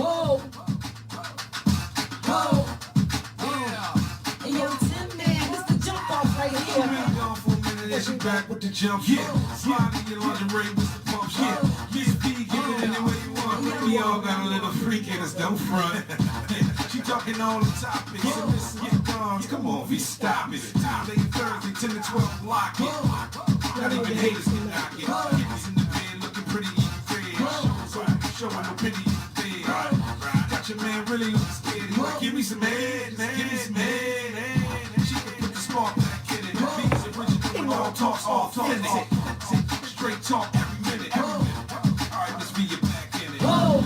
Ho, ho, yeah. And yo, Tim, man, this the jump off right here. Been gone for a minute, and she back with the jump. Yeah, slide in your lingerie with the pumps. Yeah, Ms Vee, get it any way you want. We all got a little freak in us, don't front. She talking all the topics. So listen, get guns. Come on, V, stop it. Time late Thursday, 10 to 12, block it. Not even haters can knock it. Kidneys in the bed, looking pretty in your fed. Showing no pity in the bed. Got your man really looking scared. He like, give me some head, man. Give me some head. She can put the spark back in it. Beats original, all talks, all authentic. Straight talk every minute. Alright, Ms Vee, you're back in it. Ho,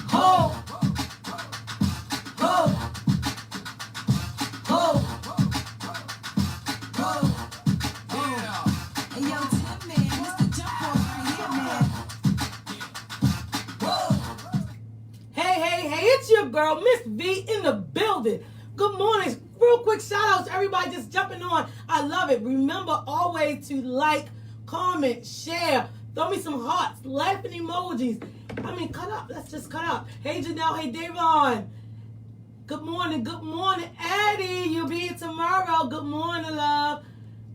ho, ho, ho, ho, yeah. And yo, Tim, man, this the jump off right here, man. Whoa. Hey, it's your girl, Ms Vee, in the building. Good morning. Real quick shout out to everybody just jumping on. I love it. Remember always to like, comment, share. Throw me some hearts, laughing emojis. I mean, cut up. Let's just cut up. Hey, Janelle. Hey, Davon. Good morning. Good morning, Eddie. You'll be here tomorrow. Good morning, love.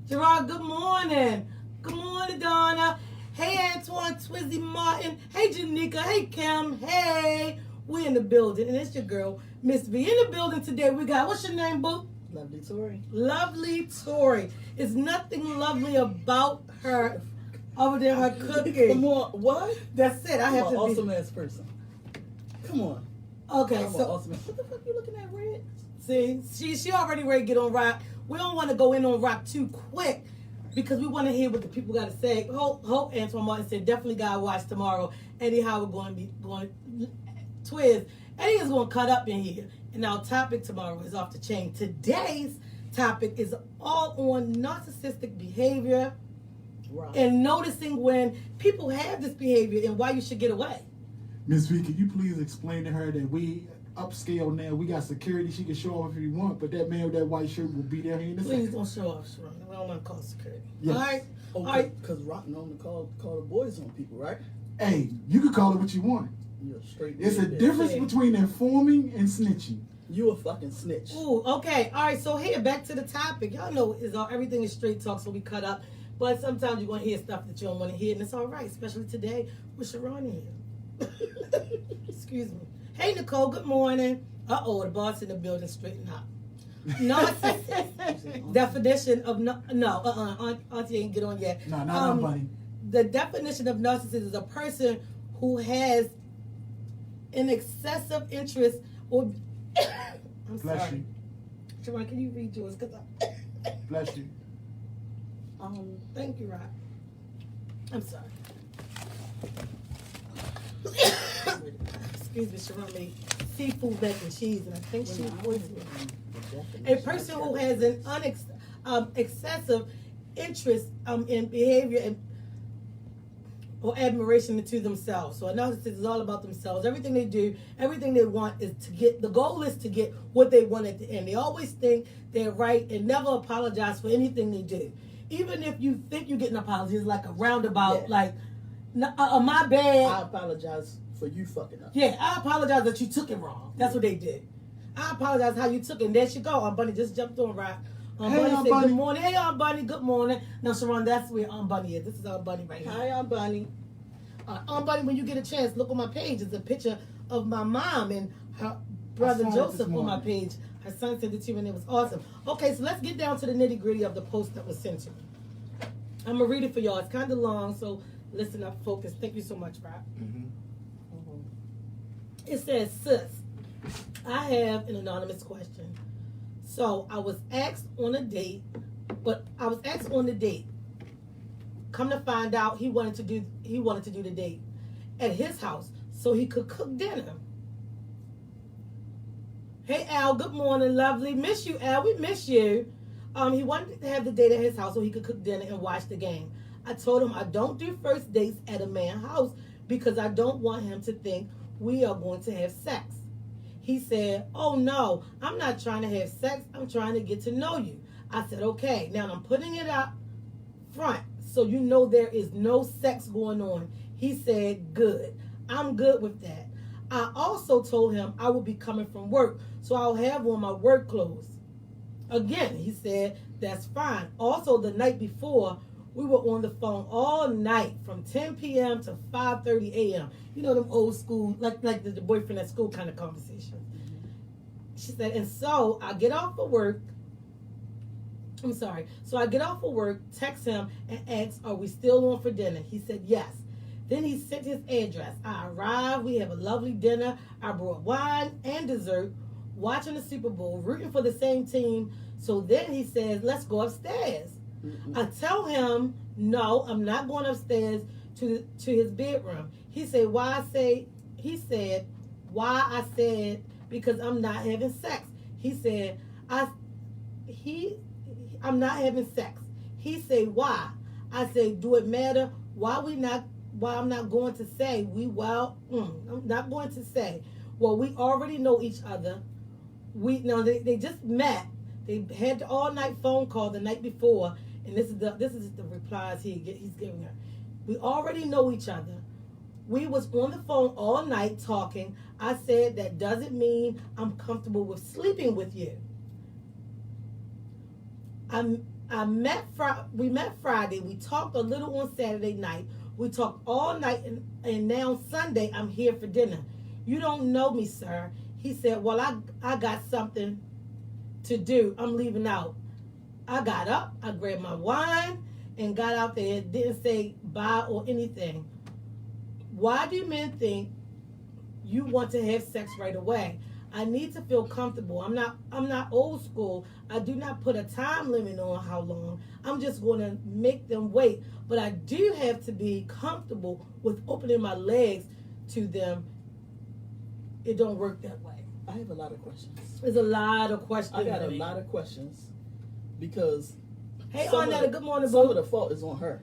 Gerard, good morning. Good morning, Donna. Hey, Antoine, Twizzy Martin. Hey, Janika. Hey, Kim. Hey. We're in the building, and it's your girl, Ms Vee. In the building today, we got, what's your name, boo? Lovely Tori. Lovely Tori. It's nothing lovely about her other than her cooking. Come on, what? That's it. I have I'm to an be. awesome ass person. Come on. Okay, I'm so an awesome ass. What the fuck you looking at, Red? see, she already ready to get on rock. We don't want to go in on rock too quick because we want to hear what the people got to say. Hope Antoine Martin said definitely gotta watch tomorrow. Anyhow, we're going to be going. Twiz, Eddie is going to cut up in here. And our topic tomorrow is off the chain. Today's topic is all on narcissistic behavior and noticing when people have this behavior and why you should get away. Ms Vee, can you please explain to her that we upscale now? We got security. She can show off if you want, but that man with that white shirt will be there in a Please second. don't show off, Sharon. We don't want to call security. Yes. All right? Oh, All right. because Rock known to call the boys on people, right? Hey, you can call it what you want. You're a straight. It's a bitch. difference Yeah. between informing and snitching. You a fucking snitch. Ooh, okay. All right, so here, back to the topic. Y'all know everything is straight talk, so we cut up. But sometimes you're going to hear stuff that you don't want to hear, and it's all right, especially today with Sharon in here. Excuse me. Hey, Nicole, good morning. Uh-oh, the boss in the building, straighten up. Narcissist. Definition of, Auntie ain't get on yet. No, not on Bunny. The definition of narcissist is a person who has an excessive interest or... I'm Bless sorry. you. Sharon, can you read yours? Because Bless you. thank you, Rob. I'm sorry. Excuse me, Sharon made seafood, mac and cheese, and I think she poisoned me. A person who has an excessive interest in behavior and or admiration to themselves. So a narcissist is all about themselves. Everything they do, everything they want is to get, the goal is to get what they want at the end. They always think they're right and never apologize for anything they do. Even if you think you get an apology, it's like a roundabout, like, my bad. I apologize for you fucking up. Yeah, I apologize that you took it wrong. That's what they did. I apologize how you took it. And there she go. Aunt Bunny just jumped on right. Aunt Hey, Bunny Aunt said, Bunny. good morning. Hey, Aunt Bunny, good morning. Now, Sharon, that's where Aunt Bunny is. This is Aunt Bunny right here. Hi, I'm Bunny. Aunt Bunny, when you get a chance, look on my page. It's a picture of my mom and her brother I saw it this Joseph on my morning. page. Her son sent it to me, and it was awesome. Okay, so let's get down to the nitty-gritty of the post that was sent to me. I'm going to read it for y'all. It's kind of long, so listen up, focus. Thank you so much, Rob. It says, sis, I have an anonymous question. So I was asked on a date, Come to find out, he wanted to do the date at his house so he could cook dinner. Hey Al, good morning, lovely. Miss you, Al. We miss you. He wanted to have the date at his house so he could cook dinner and watch the game. I told him I don't do first dates at a man's house because I don't want him to think we are going to have sex. He said, oh no, I'm not trying to have sex. I'm trying to get to know you. I said, okay. Now I'm putting it up front so you know there is no sex going on. He said, good. I'm good with that. I also told him I will be coming from work, so I'll have on my work clothes. Again, he said, that's fine. Also, the night before, we were on the phone all night from 10 p.m. to 5:30 a.m. You know, them old school, like the boyfriend at school kind of conversations. She said, and so I get off of work. So I get off of work, text him, and ask, are we still on for dinner? He said, yes. Then he sent his address. I arrived. We have a lovely dinner. I brought wine and dessert, watching the Super Bowl, rooting for the same team. So then he says, let's go upstairs. I tell him, no, I'm not going upstairs to his bedroom. He said, why I said, because I'm not having sex. He said, I'm not having sex. He said, why? I said, do it matter? Why I'm not going to say, I'm not going to say, well, we already know each other. They just met. They had the all night phone call the night before, and this is the replies he's giving her. We already know each other. We was on the phone all night talking. I said that doesn't mean I'm comfortable with sleeping with you. We met Friday. We talked a little on Saturday night. We talked all night, and now Sunday I'm here for dinner. You don't know me, sir. He said, well, I got something to do. I'm leaving out. I got up, I grabbed my wine, and got out there. Didn't say bye or anything. Why do men think you want to have sex right away? I need to feel comfortable. I'm not old school. I do not put a time limit on how long. I'm just going to make them wait. But I do have to be comfortable with opening my legs to them. It don't work that way. I have a lot of questions. There's a lot of questions. I got a lot of questions because hey, Arnetta, good morning, some boo. of the fault is on her.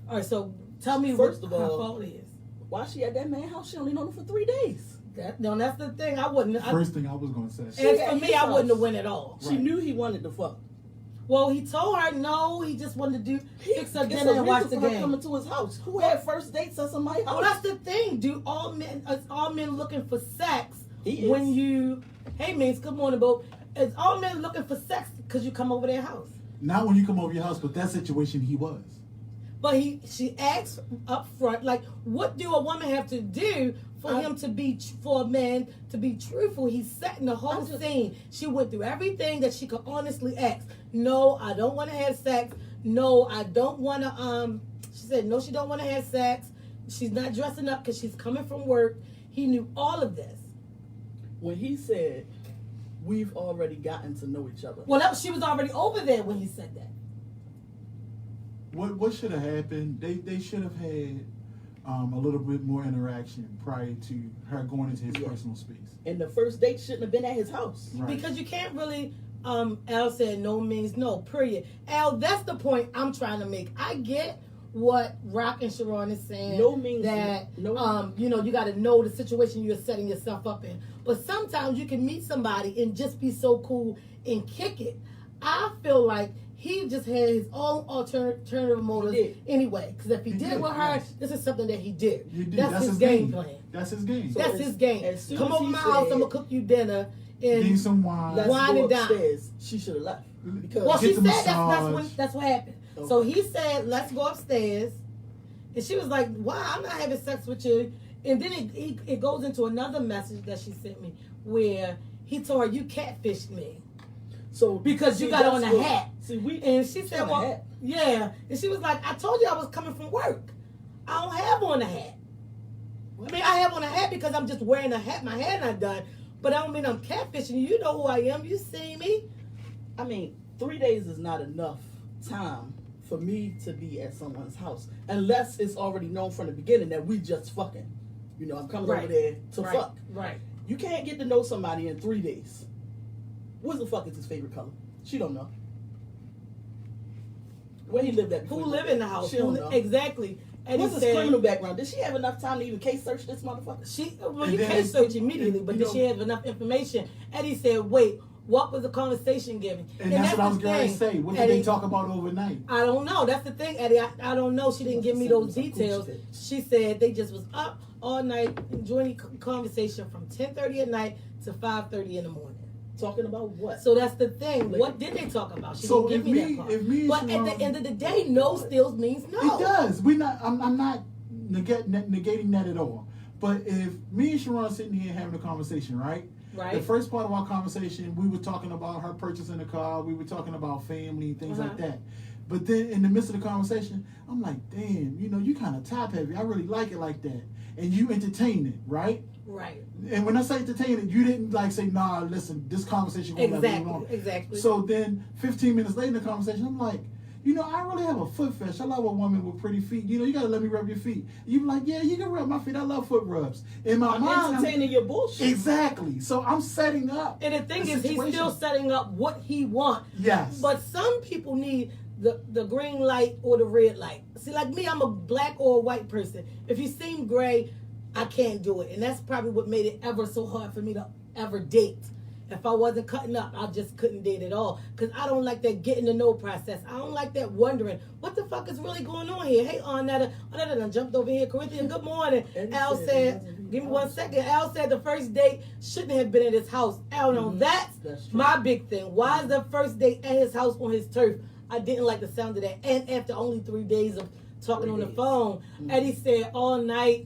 All right, so tell me First what of her all, fault is. Why she at that man's house? She only known him for 3 days. That's the thing. I wouldn't. First thing I was going to say. As for me, I wouldn't have went at all. She knew he wanted to fuck. Well, he told her no. He just wanted to fix her dinner and watch the game. Coming to his house. Who had first dates at somebody's house? Well, that's the thing. Do all men looking for sex He is. when you? Hey, Mings, good morning, Bo. Is all men looking for sex because you come over their house? Not when you come over your house, but that situation he was. But she asked up front, like, what do a woman have to do for a man to be truthful? He's setting the whole scene. She went through everything that she could honestly ask. No, I don't want to have sex. No, I don't want to. She said no, she don't want to have sex. She's not dressing up because she's coming from work. He knew all of this. When he said, we've already gotten to know each other. Well, she was already over there when he said that. What should have happened? They should have had a little bit more interaction prior to her going into his personal space. And the first date shouldn't have been at his house. Right. Because you can't really, Al said no means no, period. Al, that's the point I'm trying to make. I get what Rock and Sharon is saying. No means that, no. you got to know the situation you're setting yourself up in. But sometimes you can meet somebody and just be so cool and kick it. I feel like he just had his own alternative motives anyway. Because if he did it with her, this is something that he did. That's his game plan. That's his game. So that's his game. Come over my house, I'm going to cook you dinner. Give you some wine. Let's wine go and dine. upstairs. She should have left. Because well, she said massage. that's what happened. Okay. So he said, let's go upstairs. And she was like, why? I'm not having sex with you. And then it goes into another message that she sent me where he told her, you catfished me. So because you got on a hat. And she said, well, yeah. And she was like, I told you I was coming from work. I don't have on a hat. I mean, I have on a hat because I'm just wearing a hat. My hair not done. But I don't mean I'm catfishing you. You know who I am. You see me. I mean, 3 days is not enough time for me to be at someone's house. Unless it's already known from the beginning that we just fucking. I'm coming over there to fuck. Right. You can't get to know somebody in 3 days. What the fuck is his favorite color? She don't know. Where he lived at? Who live in the house? She don't know. Exactly. And what's his criminal background? Did she have enough time to even case search this motherfucker? You case search immediately, but did she have enough information? Eddie said, wait, what was the conversation given? And that's what I was going to say. What did they talk about overnight? I don't know. That's the thing, Eddie. I don't know. She didn't give me those details. She said they just was up all night, enjoying the conversation from 10:30 at night to 5:30 in the morning. Talking about what? So that's the thing. What did they talk about? She So didn't give me that part. But at the end of the day, no still means no. It does. I'm not negating that at all. But if me and Sharon sitting here having a conversation, right? Right. The first part of our conversation, we were talking about her purchasing a car. We were talking about family, things like that. But then in the midst of the conversation, I'm like, damn, you kind of top heavy. I really like it like that. And you entertain it, right? Right. And when I say entertain it, you didn't like say, nah, listen, this conversation will never go on. Exactly. So then 15 minutes later in the conversation, I'm like, I really have a foot fetish. I love a woman with pretty feet. You got to let me rub your feet. You be like, yeah, you can rub my feet. I love foot rubs. In my mind, entertaining your bullshit. Exactly. So I'm setting up. And the thing is, he's still setting up what he wants. Yes. But some people need the green light or the red light. See, like me, I'm a black or a white person. If you seem gray, I can't do it. And that's probably what made it ever so hard for me to ever date. If I wasn't cutting up, I just couldn't date at all. Because I don't like that getting to know process. I don't like that wondering, what the fuck is really going on here? Hey, Arnetta done jumped over here. Corinthian, good morning. Al said, give me 1 second. Al said the first date shouldn't have been at his house. Al, no, that's my big thing. Why is the first date at his house on his turf? I didn't like the sound of that. And after only 3 days of talking on the phone, Eddie said all night.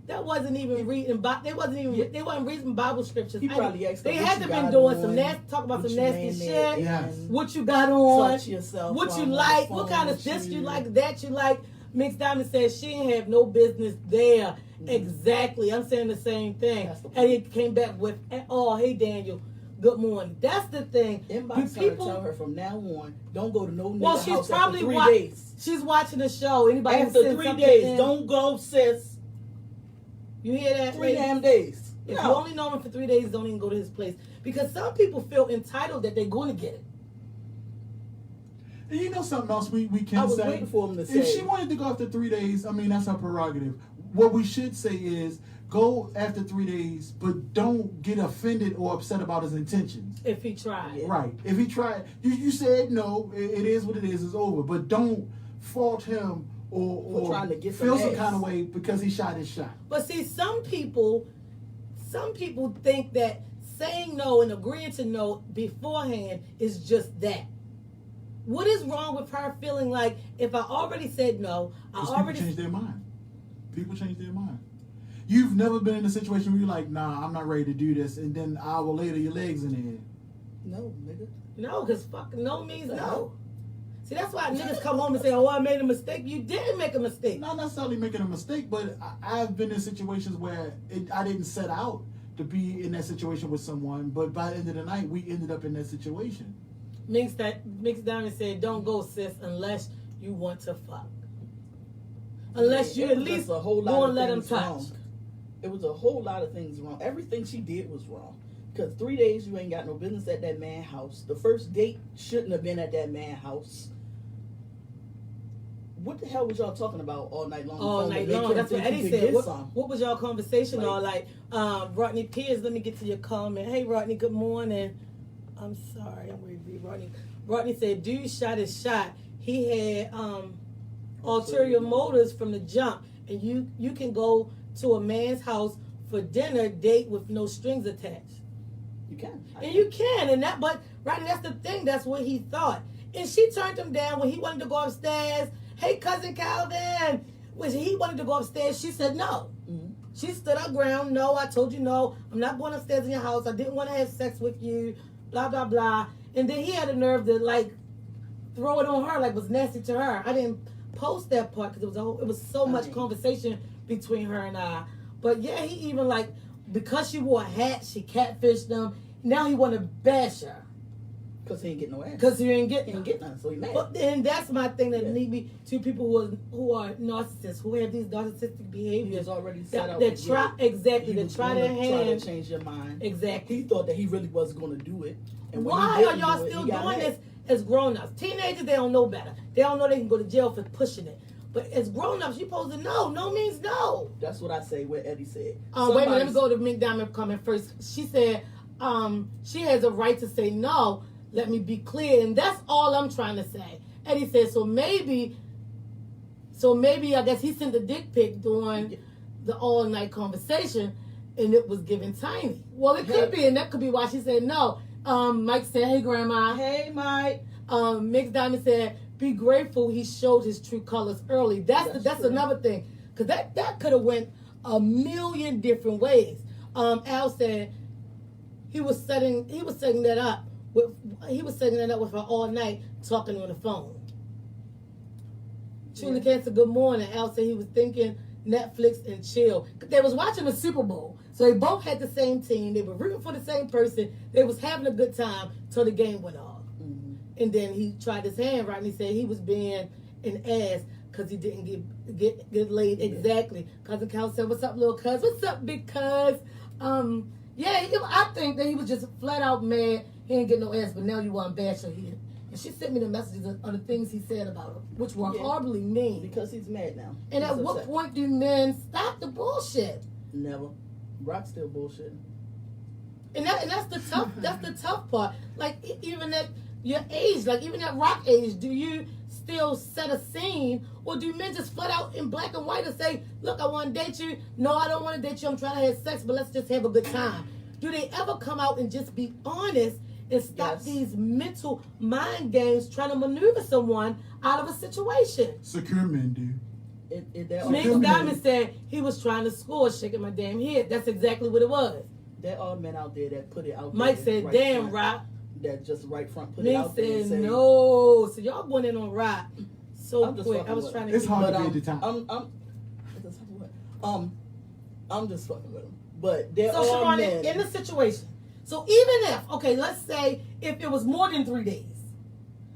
That wasn't even reading. They wasn't reading Bible scriptures. He probably asked they had to been doing some talk about some nasty shit. Yes. What you got on? Touch yourself. What you like? What kind of this you like? That you like? Mix Diamond says she ain't have no business there. Exactly. I'm saying the same thing. And he came back with, oh, hey Daniel. Good morning. That's the thing. Inbox people tell her from now on, don't go to no nigga house she's probably after 3 days. She's watching the show. Anybody after 3 days, don't go, sis. You hear that? 3 damn days. If you only know him for 3 days, don't even go to his place. Because some people feel entitled that they're going to get it. And you know something else we can say? I was waiting for him to say. If she wanted to go after 3 days, that's her prerogative. What we should say is, go after 3 days, but don't get offended or upset about his intentions. If he tried. Yeah. Right. If he tried, you said no, it is what it is, it's over. But don't fault him or trying to get feel some ass. kind of way because he shot his shot. But see, some people think that saying no and agreeing to no beforehand is just that. What is wrong with her feeling like, if I already said no, People change their mind. People change their mind. You've never been in a situation where you're like, nah, I'm not ready to do this, and then an hour later your legs in the air. No, nigga. No, because fucking no means no. See, that's why niggas come home and say, oh, I made a mistake. You didn't make a mistake. Not necessarily making a mistake, but I've been in situations where I didn't set out to be in that situation with someone, but by the end of the night, we ended up in that situation. Mix Diamond said, don't go, sis, unless you want to fuck. Unless you at least go and let him touch. Wrong. It was a whole lot of things wrong. Everything she did was wrong. Because 3 days you ain't got no business at that man's house. The first date shouldn't have been at that man's house. What the hell was y'all talking about all night long? All night long. That's what Eddie said. What was y'all conversation all like? Rodney Pierce, let me get to your comment. Hey, Rodney, good morning. I'm sorry. I'm going to read Rodney. Rodney said, dude shot his shot. He had ulterior motives from the jump. And you can go to a man's house for dinner date with no strings attached. You can. You can. And Rodney, that's the thing. That's what he thought. And she turned him down when he wanted to go upstairs. Hey, cousin Calvin. When he wanted to go upstairs, she said no. Mm-hmm. She stood her ground. No, I told you no. I'm not going upstairs in your house. I didn't want to have sex with you. Blah, blah, blah. And then he had the nerve to, throw it on her like it was nasty to her. I didn't post that part because it was so much conversation between her and I. But, yeah, he even, because she wore a hat, she catfished him. Now he want to bash her. Because he ain't getting no ass. Because he ain't getting none, so he mad. And that's my thing that need me to people who are narcissists, who have these narcissistic behaviors. Already set out. That try their hand. To change your mind. Exactly. He thought that he really wasn't going to do it. And why are y'all still doing this as grown-ups? Teenagers, they don't know better. They don't know they can go to jail for pushing it. But as grown-ups, you're supposed to know. No means no. That's what I say, what Eddie said. Wait a minute, let me go to McDonald comment first. She said she has a right to say no. Let me be clear. And that's all I'm trying to say. Eddie said, so maybe So maybe I guess he sent the dick pic during the all night conversation, and it was given tiny. Well, it could be, and that could be why she said no. Mike said, "Hey, Grandma." Hey, Mike. Mix Diamond said, "Be grateful he showed his true colors early." That's true. another thing, because that could have went a million different ways. Al said he was setting that up with her all night, talking on the phone. Truly Cancer, good morning. Al said he was thinking Netflix and chill. They was watching the Super Bowl, so they both had the same team. They were rooting for the same person. They was having a good time till the game went off. Mm-hmm. And then he tried his hand right, and he said he was being an ass because he didn't get laid. Exactly. Cousin Cal said, "What's up, little cuz? What's up, big cuz?" I think that he was just flat out mad. He didn't get no ass, but now you want to bash her here. And she sent me the messages of the things he said about her, which were horribly mean. Because he's mad now. And he's at what point do men stop the bullshit? Never. Rock's still bullshitting. And that's the tough part. Like even at your age, like even at Rock age, do you still set a scene, or do men just flat out in black and white and say, "Look, I want to date you. No, I don't want to date you. I'm trying to have sex, but let's just have a good time." Do they ever come out and just be honest and stop these mental mind games trying to maneuver someone out of a situation? Secure men do. Mix Diamond said he was trying to score, shaking my damn head. That's exactly what it was. There are men out there that put it out Mike there. said, right "Damn, front, Rock." That just right front put Mix it out there and said, say, "No." So y'all went in on Rock so quick. I was trying to. It's hard to be at the time. I'm just fucking with him. But there So are Sharon, men. in the situation, so even if, okay, let's say if it was more than 3 days,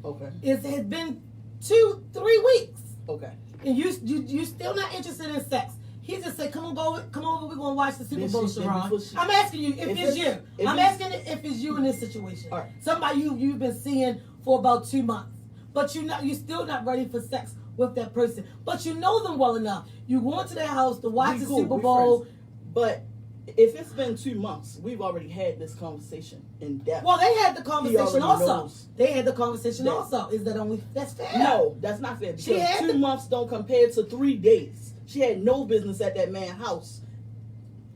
Okay. it had been 2-3 weeks, Okay. and you still not interested in sex. He just said, come over, we're gonna watch the Super Bowl, Sharon. I'm asking you if it's you. I'm asking if it's you in this situation. All right. Somebody you've been seeing for about 2 months, but you're still not ready for sex with that person, but you know them well enough. You go into their house to watch the Super Bowl. Friends. But if it's been 2 months, we've already had this conversation in depth. Well, they had the conversation also. knows They had the conversation also. Is that only that's fair? No, that's not fair. Because 2 months don't compare to 3 days. She had no business at that man's house.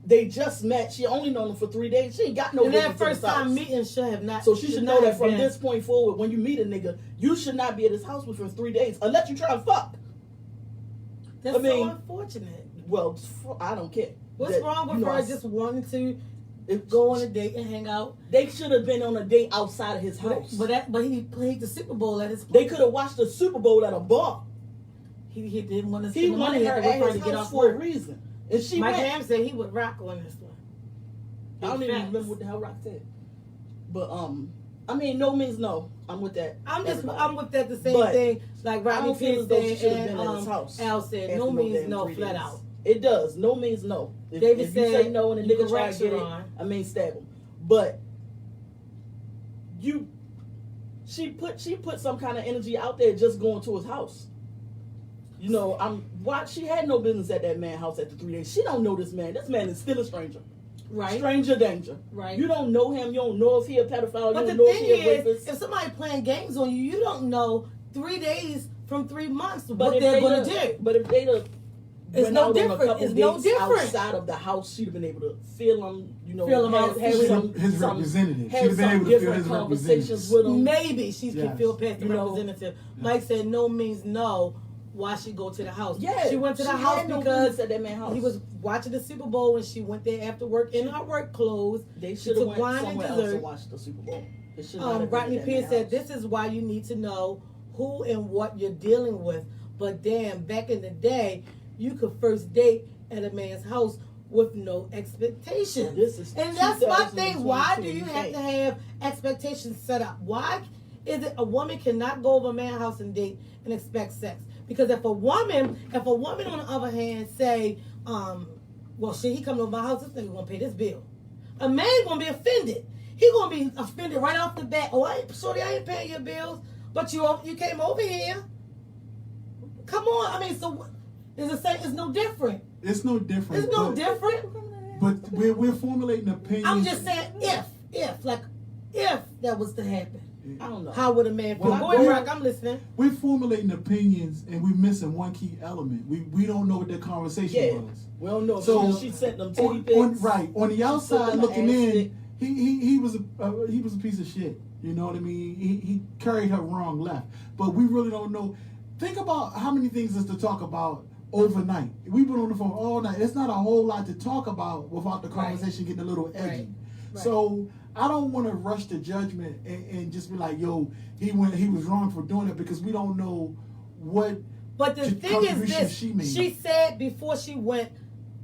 They just met. She only known him for 3 days. She ain't got no business. And that first time meeting should have not. So she should know that from this point forward, when you meet a nigga, you should not be at his house within 3 days unless you try to fuck. That's so unfortunate. Well, I don't care. What's wrong with her just wanting to go on a date and hang out? They should have been on a date outside of his house. But he played the Super Bowl at his place. They could have watched the Super Bowl at a bar. He didn't want to He wanted her at his house for a reason. And she Mike went. Ham said he would rock on this one. I don't even remember what the hell Rock said. But I mean, no means no. I'm with that. I'm with that the same thing. Like Rodney Pierce said and Al said, no means no, flat out. It does. No means no. If David you said say no and the nigga try to get it, I mean stab him. But she put some kind of energy out there just going to his house. You know, she had no business at that man's house after 3 days. She don't know this man. This man is still a stranger. Right. Stranger danger. Right. You don't know him. You don't know if he a pedophile. But you don't the know thing if he a is, rapist. if somebody playing games on you, you don't know 3 days from 3 months But what they're going to do. But if they'd have it's went no out different. on a couple It's dates no different. outside of the house, she'd have been able to feel him. You know, Feel him out. His representative. She'd have been able to feel his conversations with him. Maybe she can feel past the representative. Mike said no means no. Why she go to the house? Yeah, she went to the house because at that man's house. He was watching the Super Bowl and she went there after work in her work clothes. They should have went somewhere else and watched the Super Bowl. Rodney Pierce said, "This is why you need to know who and what you're dealing with." But damn, back in the day, you could first date at a man's house with no expectations. And that's my thing. Why do you have to have expectations set up? Why is it a woman cannot go over a man's house and date and expect sex? Because if a woman on the other hand say, well, shit, he coming over my house, this nigga gonna pay this bill. A man gonna be offended. He gonna be offended right off the bat. Oh, shorty, I ain't paying your bills, but you came over here. Come on, I mean, so it's no different. It's no different. It's no different. But we're formulating opinions. I'm just saying if that was to happen. I don't know. How would a man feel? Well, Go ahead, Rock. I'm listening. We're formulating opinions and we're missing one key element. We don't know what that conversation was. We don't know. So She sent them titty on, pics. on the outside looking ass in, stick. he was a piece of shit. You know what I mean? He carried her wrong left. But we really don't know. Think about how many things is to talk about overnight. We've been on the phone all night. It's not a whole lot to talk about without the conversation getting a little edgy. Right. So I don't want to rush to judgment and just be like, yo, he was wrong for doing it, because we don't know what. But the thing is this: she said before she went,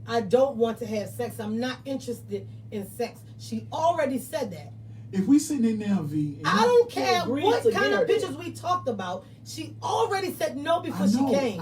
"I don't want to have sex. I'm not interested in sex." She already said that. If we sitting in there, V, I don't care agreed what to kind get of her pictures we talked about. She already said no before she came.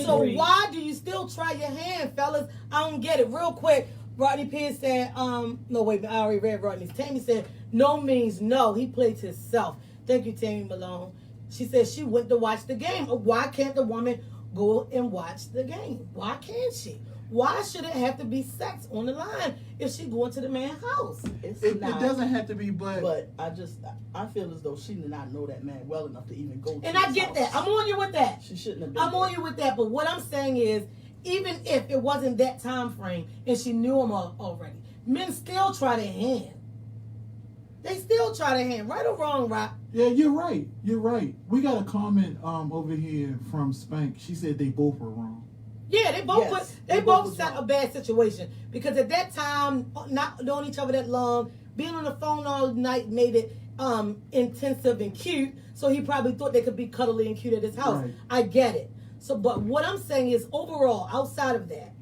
So agree. why do you still try your hand, fellas? I don't get it. Real quick, Rodney Pierce said, no, wait, I already read Rodney's. Tammy said, no means no. He played himself. Thank you, Tammy Malone. She said she went to watch the game. Why can't the woman go and watch the game? Why can't she? Why should it have to be sex on the line if she going to the man's house? It doesn't have to be, but I feel as though she did not know that man well enough to even go to And I his get house. that. I'm on you with that. She shouldn't have been I'm on there. you with that. But what I'm saying is, even if it wasn't that time frame and she knew him already, men still try their hand. They still try their hand. Right or wrong, Rock? yeah, you're right. You're right. We got a comment over here from Spank. She said they both were wrong. Yeah, they both Yes, they they both both set was a bad situation because at that time, not knowing each other that long, being on the phone all night made it intensive and cute. So he probably thought they could be cuddly and cute at his house. Right. I get it. So, but what I'm saying is, overall, outside of that,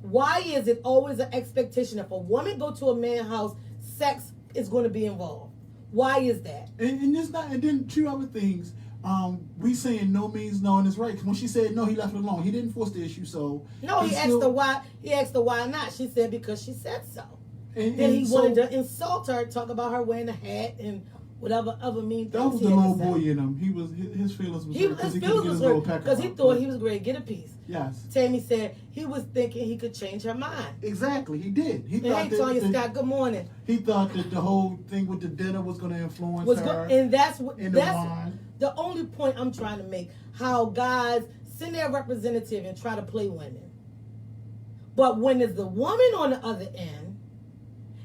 why is it always an expectation if a woman go to a man's house, sex is going to be involved? Why is that? And it's not. And then two other things. We saying no means no, and it's right. 'Cause when she said no, he left it alone. He didn't force the issue. So No, he asked her why. He asked her why not. She said because she said so. And Then he so wanted to insult her, talk about her wearing a hat and whatever other mean that things was he the had to little say. boy in him. He was his feelings was hurt His he couldn't feelings get was his little hurt pecker because he out. thought he was great. Get a piece. Yes, Tammy said he was thinking he could change her mind. exactly. He did. He And thought hey, Tonya that Scott, good morning. he thought that the whole thing with the dinner was going to influence Was her. and that's what in the that's wine. the only point I'm trying to make. How guys send their representative and try to play women, but when it's the woman on the other end,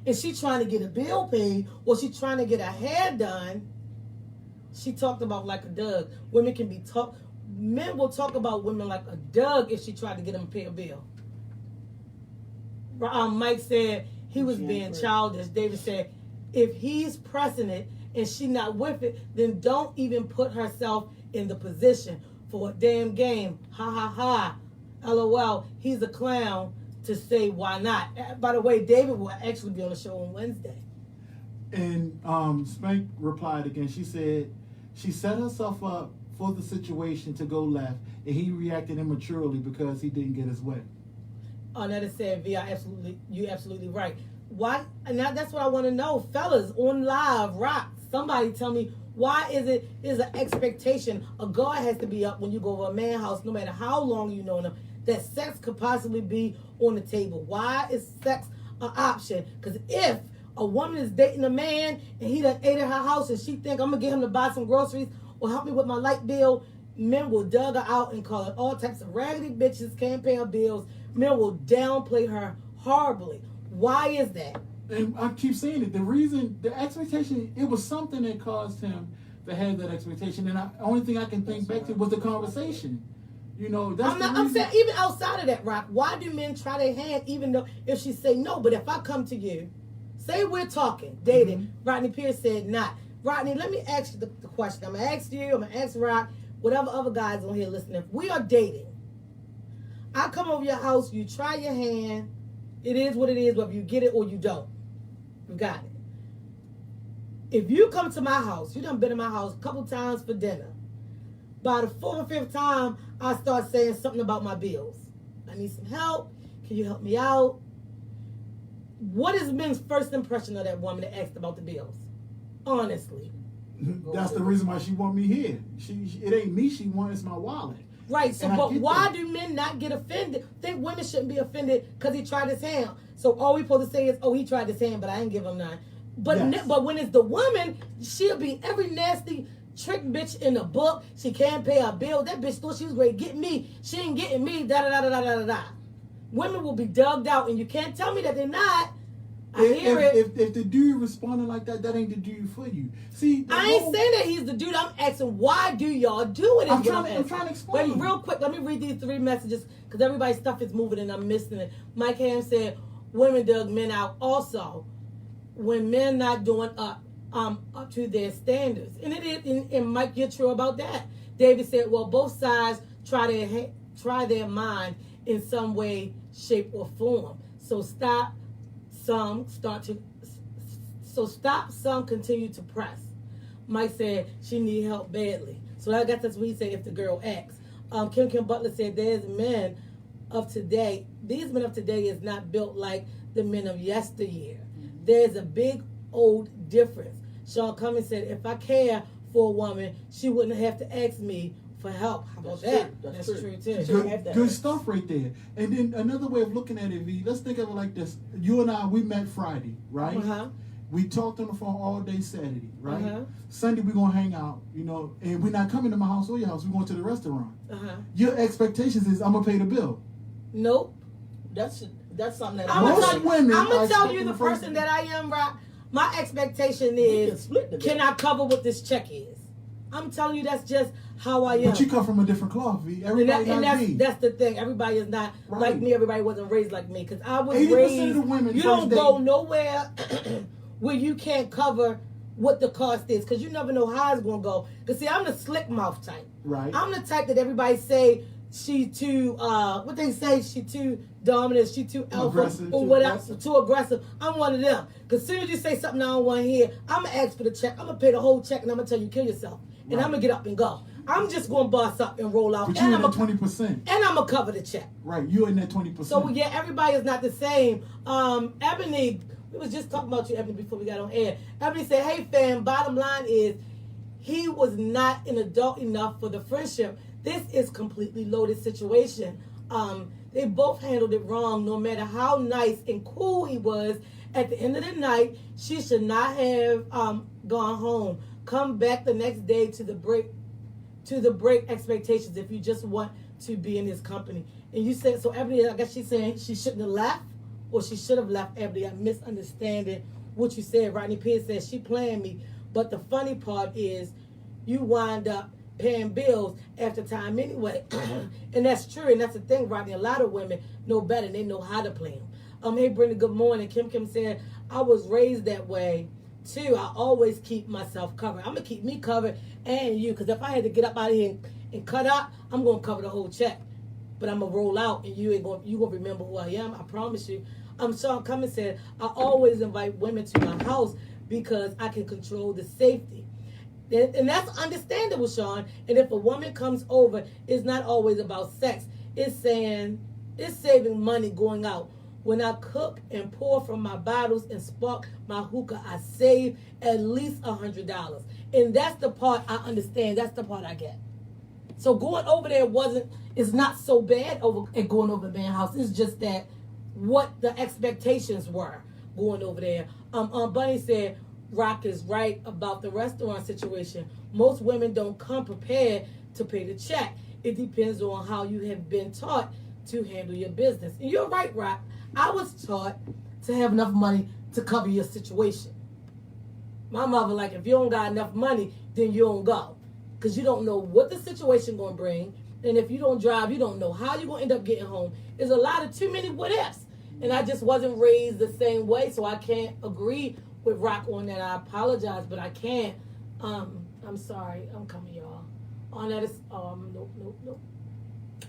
and she trying to get a bill paid or she trying to get her hair done, she talked about like a Doug. Women can be talk. Men will talk about women like a Doug if she tried to get him to pay a bill. Mike said he was being childish. David said, if he's pressing it and she not with it, then don't even put herself in the position for a damn game. Ha ha ha. LOL. He's a clown to say why not. By the way, David will actually be on the show on Wednesday. And Spank replied again. She said she set herself up for the situation to go left, and he reacted immaturely because he didn't get his way. Another said, "V, you absolutely right. Why?" And that's what I want to know, fellas on live rock. Somebody tell me why is an expectation a guard has to be up when you go to a man's house, no matter how long you know them, that sex could possibly be on the table. Why is sex an option? Because if a woman is dating a man and he done ate at her house and she think I'm gonna get him to buy some groceries or help me with my light bill, men will dug her out and call her all types of raggedy bitches, can't pay her bills. Men will downplay her horribly. Why is that? And I keep saying it. The reason, the expectation, it was something that caused him to have that expectation. And the only thing I can think back to was the conversation. You know, that's I'm saying even outside of that, Rock, why do men try their hand even though if she say no? But if I come to you, say we're talking, dating, Rodney Pierce said not. Rodney, let me ask you the question. I'm going to ask you, I'm going to ask Rock, whatever other guys on here listening. If we are dating, I come over your house, you try your hand, it is what it is, whether you get it or you don't. You got it. If you come to my house, you done been in my house a couple times for dinner. By the 4th or 5th time, I start saying something about my bills. I need some help. Can you help me out? What is men's first impression of that woman that asked about the bills? Honestly. That's the reason why she want me here. It ain't me she wants, it's my wallet. Right, so And but why do men not get offended? Think women shouldn't be offended because he tried his hand. So all we supposed to say is, oh, he tried his hand, but I didn't give him none. But Yes. but when it's the woman, she'll be every nasty trick bitch in the book. She can't pay her bill. That bitch thought she was great. Get me. She ain't getting me. Da da da da da da da. Women will be dug out, and you can't tell me that they're not. I hear it. If the dude responding like that, that ain't the dude for you. See, I ain't saying that he's the dude. I'm asking, why do y'all do it? I'm trying to explain. Wait, real quick, let me read these 3 messages because everybody's stuff is moving and I'm missing it. Mike Ham said, women dug men out also when men not doing up to their standards. And it is, and Mike, you're true about that. David said, well, both sides try their mind in some way, shape, or form. So stop, some continue to press. Mike said she need help badly. So I guess that's what he said if the girl asks. Kim Butler said there's men of today. These men of today is not built like the men of yesteryear. There's a big old difference. Sean Cummings said if I care for a woman, she wouldn't have to ask me for help. How about that? That's true too. Good stuff right there. And then another way of looking at it, V, let's think of it like this. You and I, we met Friday, right? Uh-huh. We talked on the phone all day Saturday, right? Uh-huh. Sunday we're gonna hang out, and we're not coming to my house or your house. We're going to the restaurant. Uh-huh. Your expectations is I'm gonna pay the bill. Nope. That's something that I'm gonna tell you the expecting person that I am, Rock. My expectation is, can I cover what this check is? I'm telling you, that's just how I am. But you come from a different cloth, V. Everybody that's the thing. Everybody is not like me. Everybody wasn't raised like me because I was 80% raised. of the women You don't go nowhere where you can't cover what the cost is because you never know how it's gonna go. Because see, I'm the slick mouth type. Right. I'm the type that everybody say she too. What they say, she too dominant, she too alpha, Aggressive, or too whatever, aggressive. too aggressive. I'm one of them. Because as soon as you say something I don't want to hear, I'm gonna ask for the check. I'm gonna pay the whole check, and I'm gonna tell you kill yourself. And I'm gonna get up and go. I'm just gonna boss up and roll out. But you in that 20%. And I'm gonna cover the check. Right, you in that 20%. So yeah, everybody is not the same. Ebony, we was just talking about you, Ebony, before we got on air. Ebony said, "Hey fam, bottom line is, he was not an adult enough for the friendship. This is completely loaded situation. They both handled it wrong. No matter how nice and cool he was, at the end of the night, she should not have gone home. Come back the next day to the break expectations if you just want to be in his company." And you said, so Ebony, I guess she's saying she shouldn't have left, or she should have left. Ebony, I'm misunderstanding what you said. Rodney Pierce says she playing me, but the funny part is you wind up paying bills after time anyway. And that's true, and that's the thing, Rodney. A lot of women know better, and they know how to play them. Hey Brenda, good morning. Kim said, I was raised that way too. I always keep myself covered. I'm gonna keep me covered and you, because if I had to get up out of here and cut out, I'm gonna cover the whole check. But I'm gonna roll out, and you gonna remember who I am. I promise you. Sean Cummins said, I always invite women to my house because I can control the safety. And that's understandable, Sean. And if a woman comes over, it's not always about sex. It's saving money going out. When I cook and pour from my bottles and spark my hookah, I save at least $100. And that's the part I understand. That's the part I get. So going over there it's not so bad at going over the man's house. It's just that what the expectations were going over there. Bunny said, Rock is right about the restaurant situation. Most women don't come prepared to pay the check. It depends on how you have been taught to handle your business. And you're right, Rock. I was taught to have enough money to cover your situation. My mother, like, if you don't got enough money, then you don't go. Because you don't know what the situation going to bring. And if you don't drive, you don't know how you're going to end up getting home. There's a lot of too many what ifs. And I just wasn't raised the same way, so I can't agree with Rock on that. I apologize, but I can't. I'm sorry. I'm coming, y'all. On that is, nope.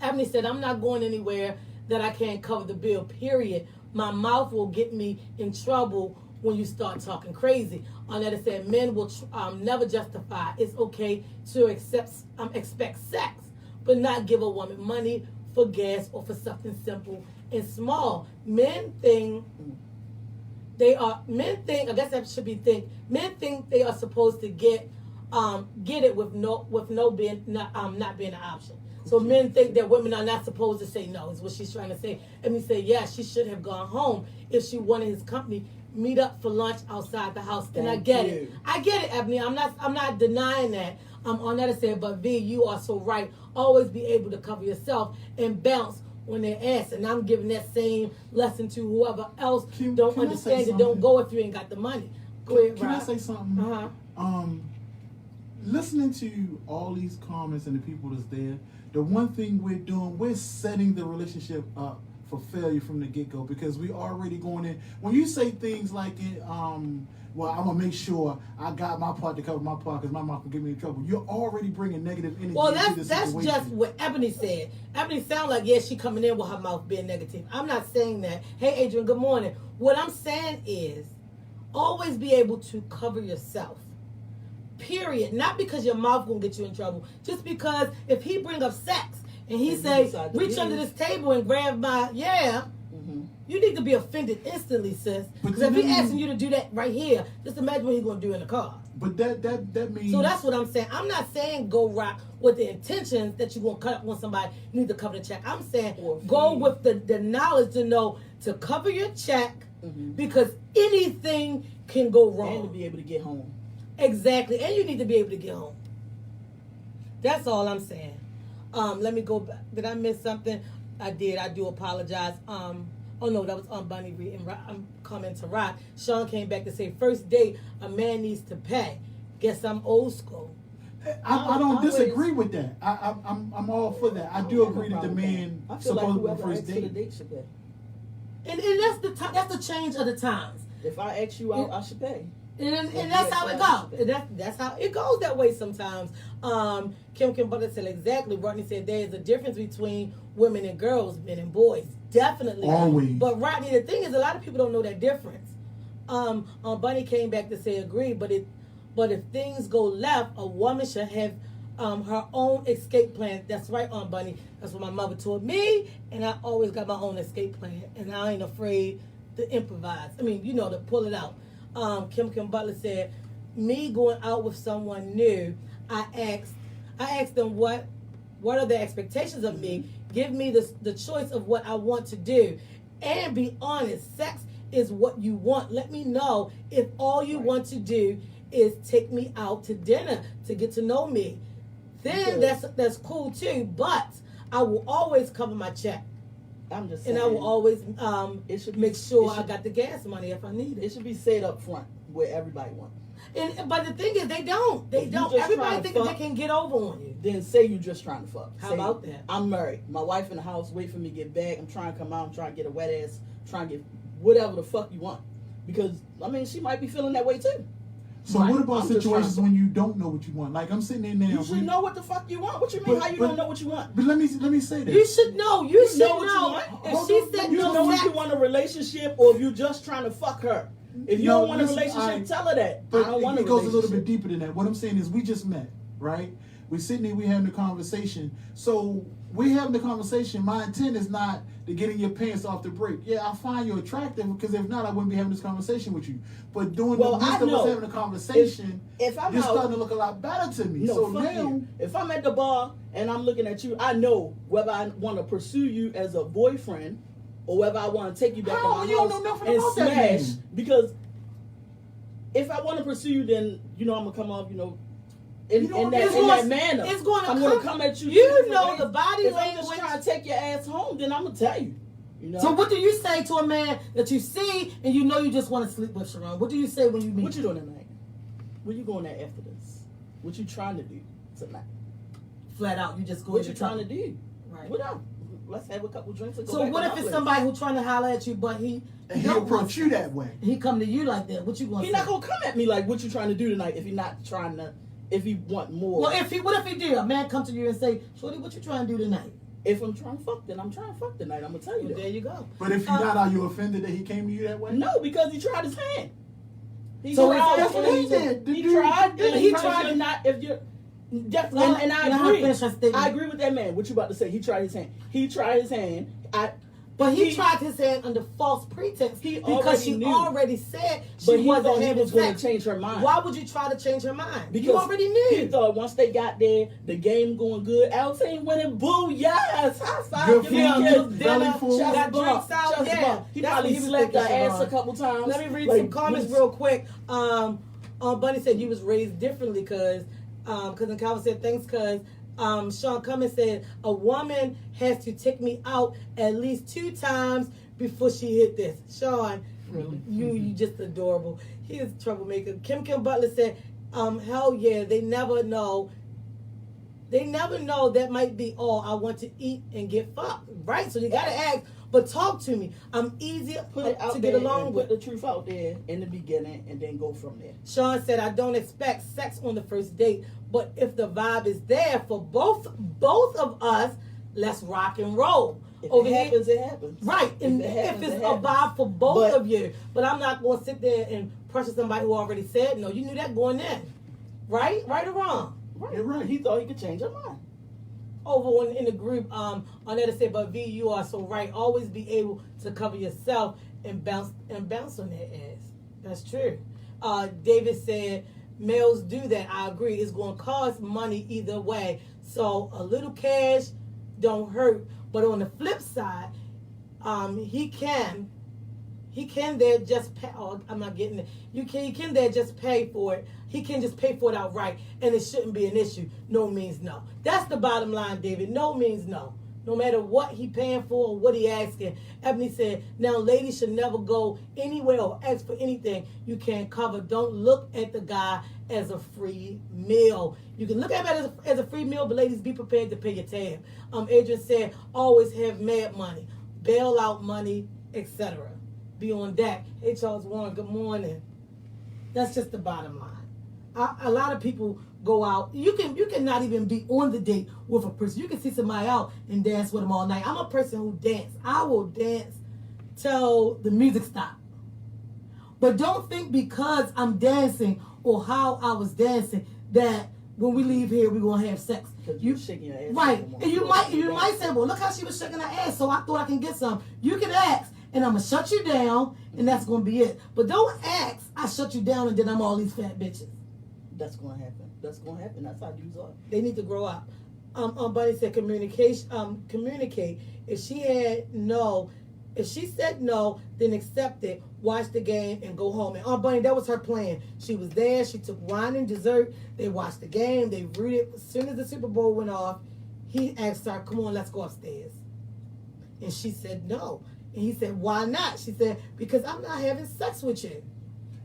Ebony said, I'm not going anywhere that I can't cover the bill, period. My mouth will get me in trouble when you start talking crazy. On that it said, men will never justify. It's okay to expect sex, but not give a woman money for gas or for something simple and small. Men think, I guess that should be men think they are supposed to get it with not being an option. So men think that women are not supposed to say no, is what she's trying to say. And we say, yeah, she should have gone home if she wanted his company. meet up for lunch outside the house. And I Thank get you. it. I get it, Ebony. I'm not denying that. On that I said, but V, you are so right. Always be able to cover yourself and bounce when they're asked. And I'm giving that same lesson to whoever else don't can I understand say it. Don't something? go if you ain't got the money. Go ahead, Can I Rob. say something? Uh-huh. Listening to all these comments and the people that's there, the one thing we're doing, we're setting the relationship up for failure from the get-go, because we already going in. When you say things like, well, I'm going to make sure I got my part to cover my part because my mom can get me in trouble, you're already bringing negative energy Well, into the that's situation. just what Ebony said. Ebony sound like, yeah, she coming in with her mouth being negative. I'm not saying that. Hey, Adrian, good morning. What I'm saying is always be able to cover yourself. Period. Not because your mouth gonna get you in trouble. Just because if he bring up sex and he And you say, decide to reach leave. under this table and grab my, you need to be offended instantly, sis. But Because if he then- asking you to do that right here, just imagine what he's gonna do in the car. But that means... So that's what I'm saying. I'm not saying go rock with the intentions that you're going to cut up on somebody. You need to cover the check. I'm saying Or go feed. with the knowledge to know to cover your check because anything can go wrong. And to be able to get home. Exactly. And you need to be able to get home. That's all I'm saying. Let me go back. Did I miss something? I did. I do apologize. Oh no, that was on Bunny Reed and I'm coming to Rock. Sean came back to say first date a man needs to pay. Guess I'm old school. I don't always- disagree with that. I'm all for that. I do agree that the man I feel like supposed to be whoever first asks for the date. date should pay. And that's the change of the times. If I ask you out, I should pay. And that's how it goes. And that's how it goes that way sometimes. Kim Butler said exactly. Rodney said there is a difference between women and girls, men and boys. Definitely. Always. But Rodney, the thing is, a lot of people don't know that difference. Bunny came back to say agree, but if things go left, a woman should have her own escape plan. That's right, Bunny. That's what my mother told me, and I always got my own escape plan, and I ain't afraid to improvise. I mean, to pull it out. Kim Butler said, me going out with someone new, I asked them what are their expectations of me. Give me the choice of what I want to do. And be honest, sex is what you want. Let me know if all you want to do is take me out to dinner to get to know me. Then that's cool too. But I will always cover my check. I'm just saying. And I will always It should make be- sure it I should- got the gas money if I need It it. should be said up front where everybody wants. But the thing is, they don't. They If you don't. just Everybody trying to thinks they fuck- can get over on you. Then say you just trying to fuck. How Say, about that? I'm married. My wife in the house, wait for me to get back. I'm trying to come out. I'm trying to get a wet ass. Trying to get whatever the fuck you want. Because, she might be feeling that way too. So Right. what about I'm just situations trying when you don't know what you want? Like I'm sitting there now. You should know what the fuck you want. What you mean? But- How you but- don't know what you want? But let me say this. You should know. You should know what you know. want? If Hold she on, said You no know if sex, you want a relationship or if you're just trying to fuck her. If you No, don't want a listen, relationship, tell her that. But I don't want it a goes a little relationship. bit deeper than that. What I'm saying is we just met, right? We sitting there, we having a conversation. So we having the conversation. My intent is not to getting your pants off the break. Yeah, I find you attractive because if not, I wouldn't be having this conversation with you. But during Well, the midst I of us know. having a conversation, If I'm you're out, starting to look a lot better to me. no, so fuck now, you. If I'm at the bar and I'm looking at you, I know whether I want to pursue you as a boyfriend or whether I want to take you back How? to my You don't house know nothing and about that smash. man. Because if I want to pursue you, then I'm gonna come off, in that manner. it's going to I'm come. gonna come at you. You different know ways. the body If I'm language. just trying to take your ass home, then I'm gonna tell you. So what do you say to a man that you see and you know you just want to sleep with, Sharon? What do you say when you meet? What you doing tonight? Where you going at after this? What you trying to do tonight? Flat out, you just go. What you trying to do? Right. What up? Let's have a couple drinks and go So back what to if my it's place. somebody who's trying to holler at you, but he and he don't approach want you to? that way. He come to you like that. What you gonna He say? not gonna come at me like, what you trying to do tonight if he not trying to, if he want more. Well, what if he did? A man come to you and say, "Shorty, what you trying to do tonight?" If I'm trying to fuck, then I'm trying to fuck tonight. I'm gonna tell you Well, that. there you go. But if you're not, are you offended that he came to you that way? No, because he tried his hand. He So tried, that's what he did. He The dude- tried. the And dude he tried tried. to- You're not. If you're. Definitely, and Let I her agree. finish her statement. I agree with that man. What you about to say? He tried his hand. He tried his hand. But he tried his hand under false pretense He because already she knew. already said she But he wasn't thought he having was going sex. to change her mind. Why would you try to change her mind? Because You already knew. He thought once they got there, the game going good. Alcine winning, boo, yes. High five. Good Give me food, a good kiss. dinner, belly full. Chest got bump, drinks out. chest Yeah, bump. He that's probably what he was slapped her thinking, ass Siobhan. a couple times. Let me read Like, some comments what- real quick. Bunny said you was raised differently because Calvin said thanks because Sean Cummins said a woman has to take me out at least 2 times before she hit this. Sean, Really? you just adorable. He is a troublemaker. Kim Butler said, hell yeah, they never know. They never know that might be all I want to eat and get fucked. Right? So you gotta ask, but talk to me. I'm easier Put it out to there get along and with. put the truth out there in the beginning and then go from there. Sean said, I don't expect sex on the first date, but if the vibe is there for both of us, let's rock and roll. If Over it here- happens, it happens. Right, and If it if happens, it's it a happens. vibe for both But- of you, but I'm not going to sit there and pressure somebody who already said no. You knew that going in, right or wrong. Right. You're right. He thought he could change her mind. Over in the group, Arnetta said, but V, you are so right. Always be able to cover yourself and bounce on their ass. That's true. David said, males do that. I agree. It's going to cost money either way. So a little cash don't hurt. But on the flip side, he can there just pay. Oh, I'm not getting it. He can there just pay for it. He can just pay for it outright, and it shouldn't be an issue. No means no. That's the bottom line, David. No means no. No matter what he paying for or what he asking. Ebony said, now ladies should never go anywhere or ask for anything you can't cover. Don't look at the guy as a free meal. You can look at him as a free meal, but ladies, be prepared to pay your tab. Adrian said, always have mad money, bailout money, etc. Be on deck. Hey, Charles Warren, good morning. That's just the bottom line. A lot of people go out. You can not even be on the date with a person. You can see somebody out and dance with them all night. I'm a person who dance. I will dance till the music stops. But don't think because I'm dancing or how I was dancing that when we leave here we're gonna have sex. Because you shaking your ass. Right. And you might say, well, look how she was shaking her ass, so I thought I can get some. You can ask, and I'm gonna shut you down, and that's gonna be it. But don't ask, I shut you down, and then I'm all these fat bitches. That's going to happen. That's going to happen. That's how dudes are. They need to grow up. Bunny said communicate. If she said no, then accept it. Watch the game and go home. And Bunny, that was her plan. She was there. She took wine and dessert. They watched the game. They rooted. As soon as the Super Bowl went off, he asked her, "Come on, let's go upstairs." And she said no. And he said, "Why not?" She said, "Because I'm not having sex with you."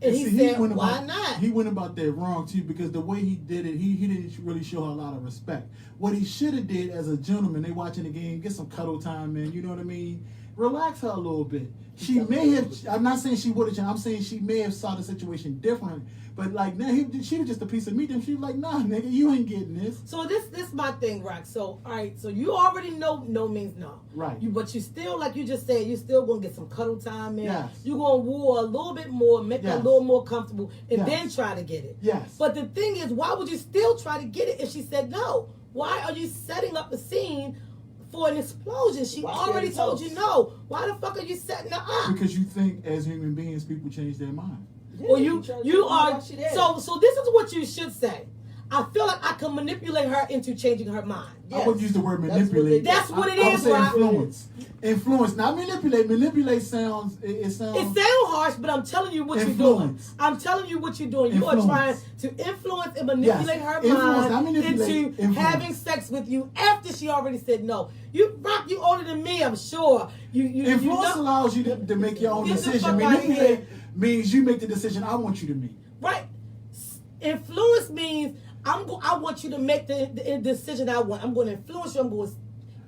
And he said, why not? He went about that wrong too, because the way he did it, he didn't really show her a lot of respect. What he should have did as a gentleman, they watching the game, get some cuddle time, man. You know what I mean? Relax her a little bit. She may have. I'm not saying she would have. I'm saying she may have saw the situation different. But like now, she was just a piece of meat. And she was like, nah, nigga, you ain't getting this. So this my thing, Rock. So all right, so you already know no means no. Right. But you still, like you just said, you still gonna get some cuddle time in. Yes. You're gonna woo a little bit more, make her a Yes. little more comfortable, and Yes. then try to get it. Yes. But the thing is, why would you still try to get it if she said no? Why are you setting up the scene for an explosion? She Why already can't told you you no. Why the fuck are you setting her up? Because you think as human beings, people change their mind. Well, you are Watch it. so this is what you should say. I feel like I can manipulate her into changing her mind. I would use the word That's what manipulate. That's what it I would is, say Rock. Influence, not manipulate. Manipulate sounds. It sounds. It sounds harsh, but I'm telling you what you're doing. Influence. I'm telling you what you're doing. You are trying Influence. to influence and manipulate Yes. her Influence, not mind manipulate. into Influence. having sex with you after she already said no. You Rock, you older than me, I'm sure. Influence you know, allows you to make your own Get the decision. fuck outta Manipulate here. means you make the decision I want you to make. right. Influence means I want you to make the decision I want. I'm going to influence you. I'm going to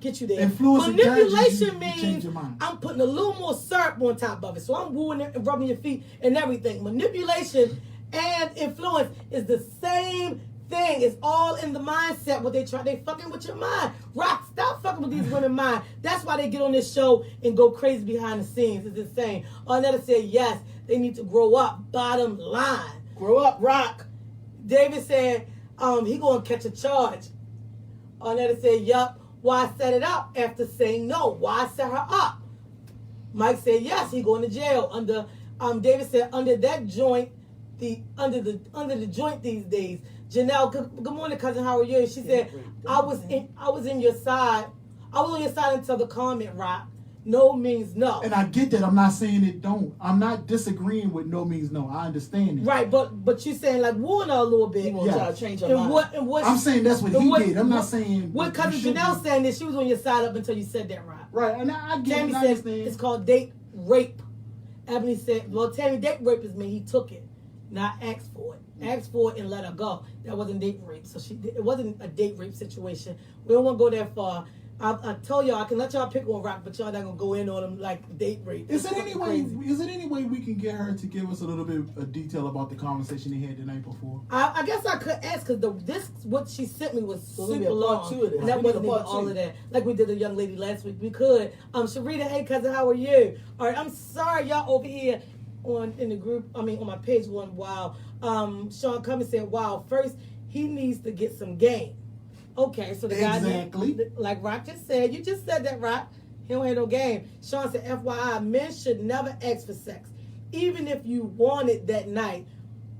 get you there. Influence encourages Manipulation you to change means your mind. I'm putting a little more syrup on top of it. So I'm wooing it and rubbing your feet and everything. Manipulation and influence is the same thing. It's all in the mindset. What they fucking with your mind. Rock, stop fucking with these women's mind. That's why they get on this show and go crazy behind the scenes. It's insane. Arnetta said yes, they need to grow up. Bottom line. Grow up, Rock. David said he gonna catch a charge. Arnetta said, yup. Why set it up after saying no? Why set her up? Mike said yes, he going to jail under. David said under that joint, under the joint these days. Janelle, good morning, cousin. How are you? She said I was in your side. I was on your side until the comment, Rock. No means no. And I get that. I'm not saying it don't. I'm not disagreeing with no means no. I understand it. Right, but you saying like Warner a little bit. He won't try to change her and mind. what I'm saying that's what he did. I'm not saying what cousin Janelle saying that she was on your side up until you said that, right? Right, and I get Tammy it. I said understand. it's called date rape. Ebony said, well, Tammy, date rape is mean he took it, not asked for it. Asked for it and let her go. That wasn't date rape. So it wasn't a date rape situation. We don't want to go that far. I told y'all I can let y'all pick one, Rock, but y'all not gonna go in on them like date rape. Is it any way we can get her to give us a little bit of detail about the conversation they had the night before? I guess I could ask because this what she sent me was super long, two of this. and that wasn't even all of that. Like we did a young lady last week. We could. Sharita, hey cousin, how are you? All right, I'm sorry y'all over here in the group. I mean on my page going wow. Sean Cummings said wow. First he needs to get some game. Okay, so the guy like Rock just said, you just said that, Rock. He don't have no game. Sean said, FYI, men should never ask for sex. Even if you want it that night,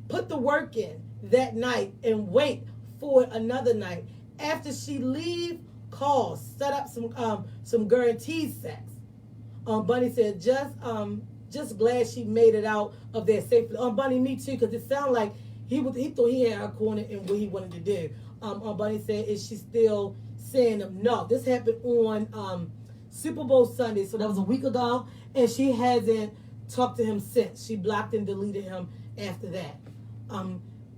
put the work in that night and wait for it another night. After she leave, call, set up some guaranteed sex. Bunny said, just glad she made it out of there safely. Bunny, me too, because it sounded like he thought he had her corner in what he wanted to do. Bunny said, is she still saying them? No. This happened on Super Bowl Sunday, so that was a week ago, and she hasn't talked to him since. She blocked and deleted him after that.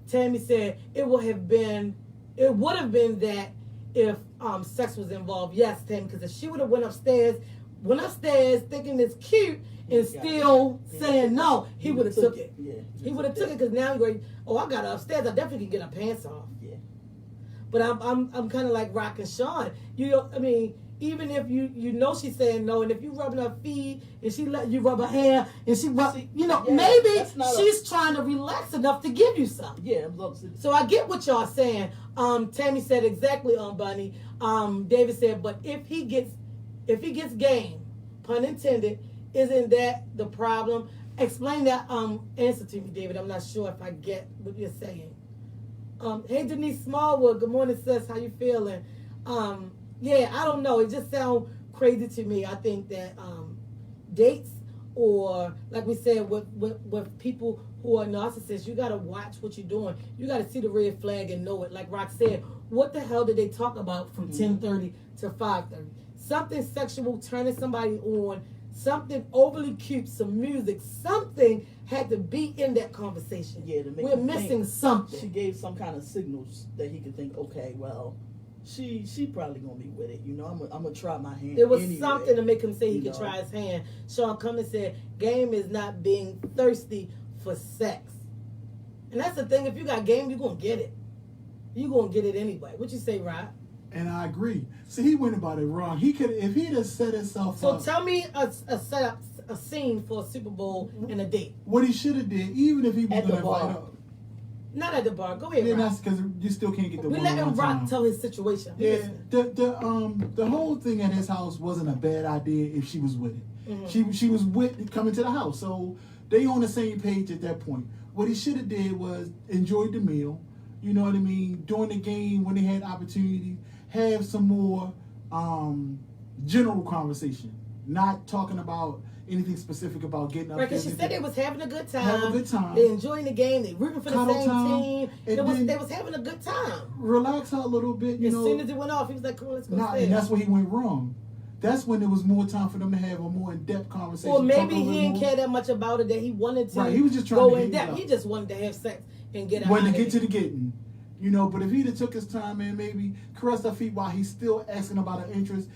Tammy said it would have been that if sex was involved. Yes, Tammy, because if she would have went upstairs thinking it's cute and still saying no, he would have took it. Yeah, he would have took it because now he's going, oh, I got her upstairs. I definitely can get her pants off. Yeah. But I'm kind of like Rock and Sean. I mean, even if you know she's saying no, and if you rubbing her feet and she let you rub her hair and she rub, maybe she's trying to relax enough to give you some. Yeah. So I get what y'all saying. Tammy said exactly on Bunny. David said, but if he gets game, pun intended, isn't that the problem? Explain that answer to me, David. I'm not sure if I get what you're saying. Hey Denise Smallwood, good morning, sis. How you feeling? Yeah, I don't know. It just sounds crazy to me. I think that dates, or like we said, with people who are narcissists, you gotta watch what you're doing. You gotta see the red flag and know it. Like Rock said, what the hell did they talk about from 10:30 to 5:30? Something sexual, turning somebody on, something overly cute, some music, something had to be in that conversation. Yeah, to make we're missing something. She gave some kind of signals that he could think, okay, well, she probably gonna be with it. I'm gonna try my hand. There was anyway, something to make him say he could try his hand. Sean Cummings said, game is not being thirsty for sex. And that's the thing, if you got game, you're gonna get it. You're gonna get it anyway. What you say, Rod? And I agree. See, he went about it wrong. He could, if he'd have set himself up. So tell me a scene for a Super Bowl and a date. What he should have did, even if he was going to invite up. Not at the bar. Go ahead, Yeah, Rock. that's because you still can't get the We one let him one Rock time. tell his situation. Yeah, the whole thing at his house wasn't a bad idea if she was with it. Mm-hmm. She was with coming to the house, so they on the same page at that point. What he should have did was enjoyed the meal. You know what I mean? During the game, when they had opportunity, have some more general conversation, not talking about anything specific about getting up. Right, because she said they was having a good time. Having a good time. They enjoying the game. They rooting for the same team. They then was having a good time. Relax her a little bit. As soon as it went off, he was like, "Come on, let's go." And that's where he went wrong. That's when there was more time for them to have a more in-depth conversation. Or maybe he didn't care that much about it that he wanted to. Right, he was just trying to go in depth. He just wanted to have sex and get out. When to get to the getting. But if he'd have took his time and maybe caressed her feet while he's still asking about her interest,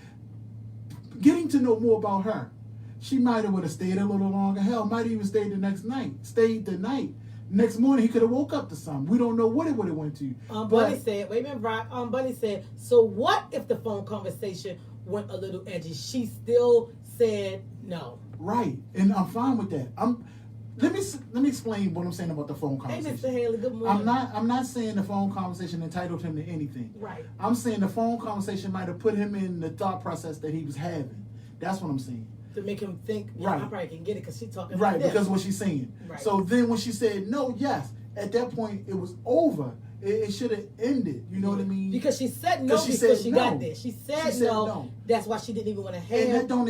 getting to know more about her, she might have would have stayed a little longer. Hell, might have even stayed the next night. Stayed the night. Next morning, he could have woke up to something. We don't know what it would have went to. Bunny said, wait a minute, Rock. Bunny said, so what if the phone conversation went a little edgy? She still said no. Right, and I'm fine with that. Let me explain what I'm saying about the phone conversation. Hey, Mr. Haley, good morning. I'm not saying the phone conversation entitled him to anything. Right. I'm saying the phone conversation might have put him in the thought process that he was having. That's what I'm saying. To make him think, yeah, I probably can get it because she's talking right, like this. because of what she's saying. Right. So then when she said no, yes, at that point it was over. It should have ended. You know what I mean? Because she said no because she got there. She said no. That's why she didn't even want to have. And that don't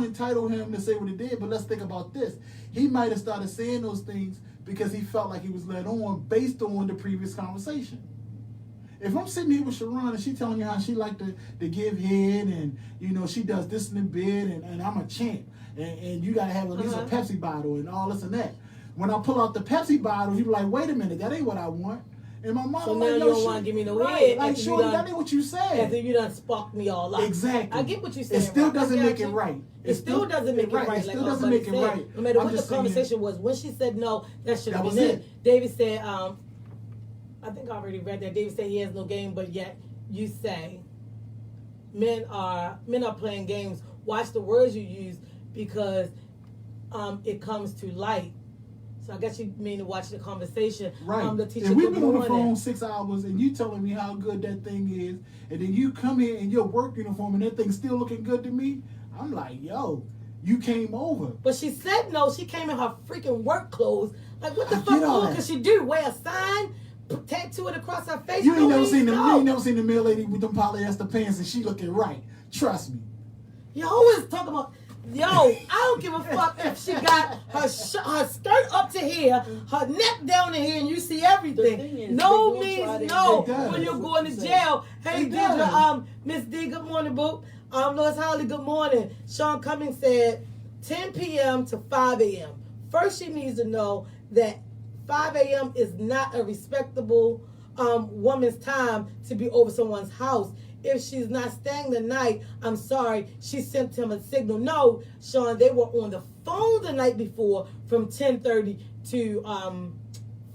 entitle him to say what he did. But let's think about this. He might have started saying those things because he felt like he was led on based on the previous conversation. If I'm sitting here with Sharon and she telling you how she like to give head and she does this in the bed and I'm a champ and you gotta have at least a Pepsi bottle and all this and that. When I pull out the Pepsi bottle, you be like, wait a minute, that ain't what I want. And my mom so now you don't want to give me no head. Like, Shorty, that ain't what you said. After you done sparked me all up. Exactly. I get what you said. It still doesn't make it right. It still doesn't make it right. It still doesn't make it right. No matter what the conversation was, when she said no, that should have been it. David said, I think I already read that. David said he has no game, but yet you say men are playing games. Watch the words you use because it comes to light. So I guess you mean to watch the conversation. Right. The teacher, and we've been on the phone 6 hours and you telling me how good that thing is, and then you come in in your work uniform and that thing's still looking good to me. I'm like, yo, you came over. But she said no. She came in her freaking work clothes. Like, what the fuck more could she do? Wear a sign? Tattoo it across her face? You ain't never seen the mail lady with them polyester pants and she looking right. Trust me. You always talk about... Yo, I don't give a fuck if she got her skirt up to here, her neck down to here, and you see everything. No means no. When you're going to jail. Hey, Deidre, Ms. D, good morning, boo. Lois Holly, good morning. Sean Cummings said 10 p.m. to 5 a.m. First, she needs to know that 5 a.m. is not a respectable woman's time to be over someone's house. If she's not staying the night, I'm sorry, she sent him a signal. No, Sean, they were on the phone the night before from 10:30 to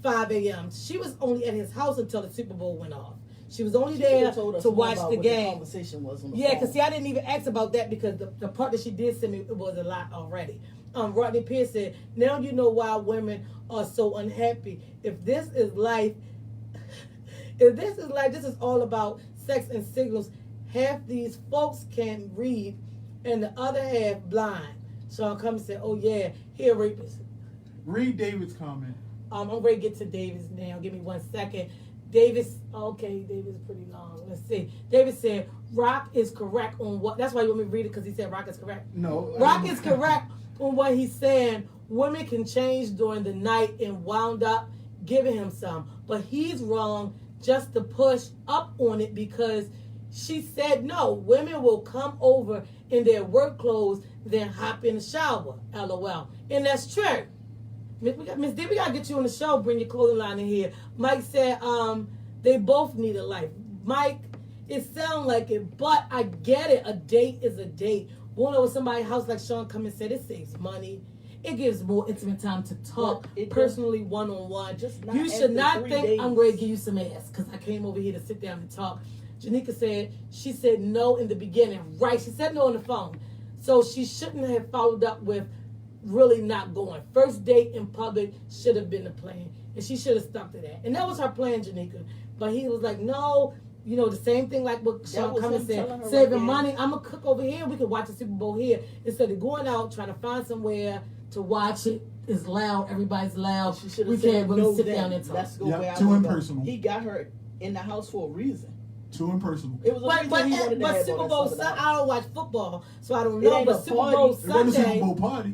5 a.m. She was only at his house until the Super Bowl went off. She was only there to watch the game. The conversation was on the phone. Because see, I didn't even ask about that because the part that she did send me was a lot already. Rodney Pierce said, now you know why women are so unhappy. If this is life, this is all about sex and signals. Half these folks can't read and the other half blind. Sean Cummings said, oh yeah, he a rapist. Read David's comment. I'm ready to get to David's now. Give me 1 second. David's pretty long. Let's see. David said, Rock is correct on what, that's why you want me to read it because he said Rock is correct. No. Rock is correct on what he's saying. Women can change during the night and wound up giving him some. But he's wrong just to push up on it because she said no. Women will come over in their work clothes, then hop in the shower. LOL. And that's true. Miss D, we gotta get you on the show. Bring your clothing line in here. Mike said they both need a life. Mike, it sounds like it, but I get it. A date is a date. Going over somebody's house, like Sean Cummings said, it saves money. It gives more intimate time to talk personally, one-on-one. You should not think I'm going to give you some ass because I came over here to sit down and talk. Janika said, she said no in the beginning. Right, she said no on the phone. So she shouldn't have followed up with really not going. First date in public should have been the plan. And she should have stuck to that. And that was her plan, Janika. But he was like, no, the same thing like what Sean Cummings said. Saving money. I'm going to cook over here. We can watch the Super Bowl here. Instead of going out, trying to find somewhere to watch it. It's loud. Everybody's loud. We can't really sit down and talk. Let's go too impersonal. He got her in the house for a reason. Too impersonal. It was but Super Bowl Sunday, I don't watch football, so I don't know. But Super Bowl Sunday,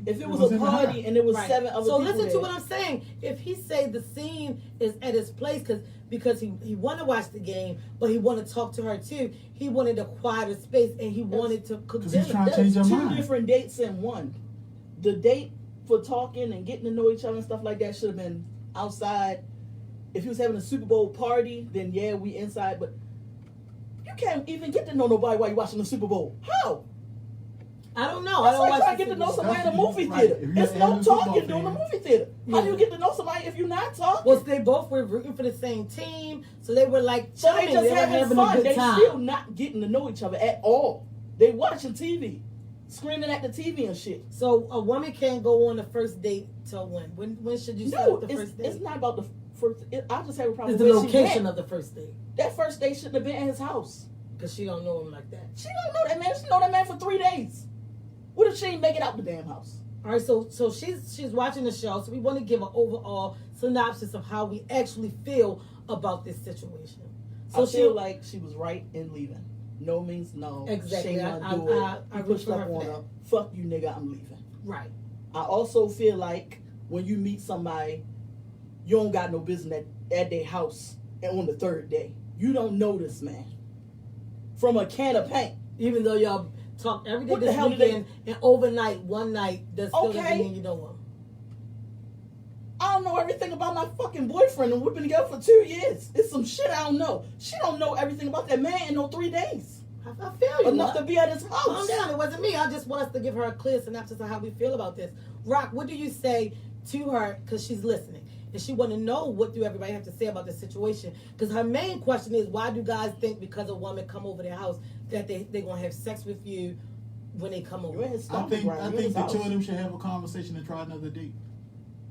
if it was a party and there was 7 other people so listen to there. what I'm saying. If he say the scene is at his place because he wanted to watch the game, but he wanted to talk to her too. He wanted a quieter space and he wanted to cook dinner. He's trying to change her mind. 2 different dates in one. The date for talking and getting to know each other and stuff like that should have been outside. If he was having a Super Bowl party, then yeah, we inside, but you can't even get to know nobody while you're watching the Super Bowl. How? I don't know. That's like trying to get to know somebody in a movie theater. It's no talking during the movie theater. How do you get to know somebody if you're not talking? Well, they both were rooting for the same team, so they were like, so they just having fun. They time. Still not getting to know each other at all. They watching TV, screaming at the TV and shit. So a woman can't go on the first date till when? When should you start the first date? It's not about the first. I just have a problem with the location of the first date. That first date shouldn't have been at his house. Because she don't know him like that. She don't know that man. She know that man for 3 days. With a if she ain't make it out the damn house? All right, so she's watching the show, so we want to give an overall synopsis of how we actually feel about this situation. So I feel like she was right in leaving. No means no. Exactly. She ain't gonna do it. I You pushed root up for her on for her. Fuck you, nigga. I'm leaving. right. I also feel like when you meet somebody, you don't got no business at their house and on the third day. You don't know this man from a can of paint. Even though y'all talk every day What the this hell did weekend and overnight, one night, that's still Okay. doesn't mean you know him. I don't know everything about my fucking boyfriend, and we've been together for 2 years. It's some shit I don't know. She don't know everything about that man in no 3 days. I feel you. Enough to be at his Calm house. down. It wasn't me. I just want us to give her a clear synopsis of how we feel about this. Rock, what do you say to her? Because she's listening. And she want to know what do everybody have to say about this situation. Because her main question is, why do guys think because a woman come over their house that they're going to have sex with you when they come over? You're in his I stomping think ground. You're in his the house. two of them should have a conversation and try another date.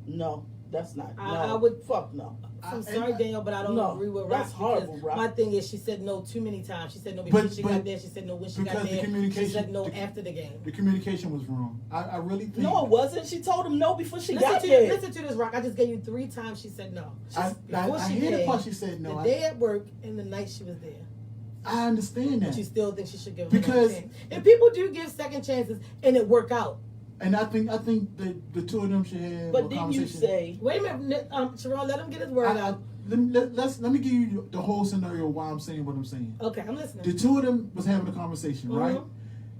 No, that's not. I No. would- Fuck no. I'm sorry, Daniel, but I don't No, agree with Rock. that's horrible, because Rock. My thing is, she said no too many times. She said no before she got there. She said no when she got because the there. She communication- said no the- after the game. The communication was wrong. I really think. No, it wasn't. She told him no before she got Listen there. to this, Rock. I just gave you 3 times she said no. I Before she hear the did, part she said no. The I, day at work and the night she was there. I understand But you that. still think she should give him Because- another chance. And people do give second chances and it work out. And I think the two of them should have But a didn't conversation. you say? Wait a minute, Sharon, let him get his word out. Let me give you the whole scenario why I'm saying what I'm saying. Okay, I'm listening. The two of them was having a conversation, right? Mhm.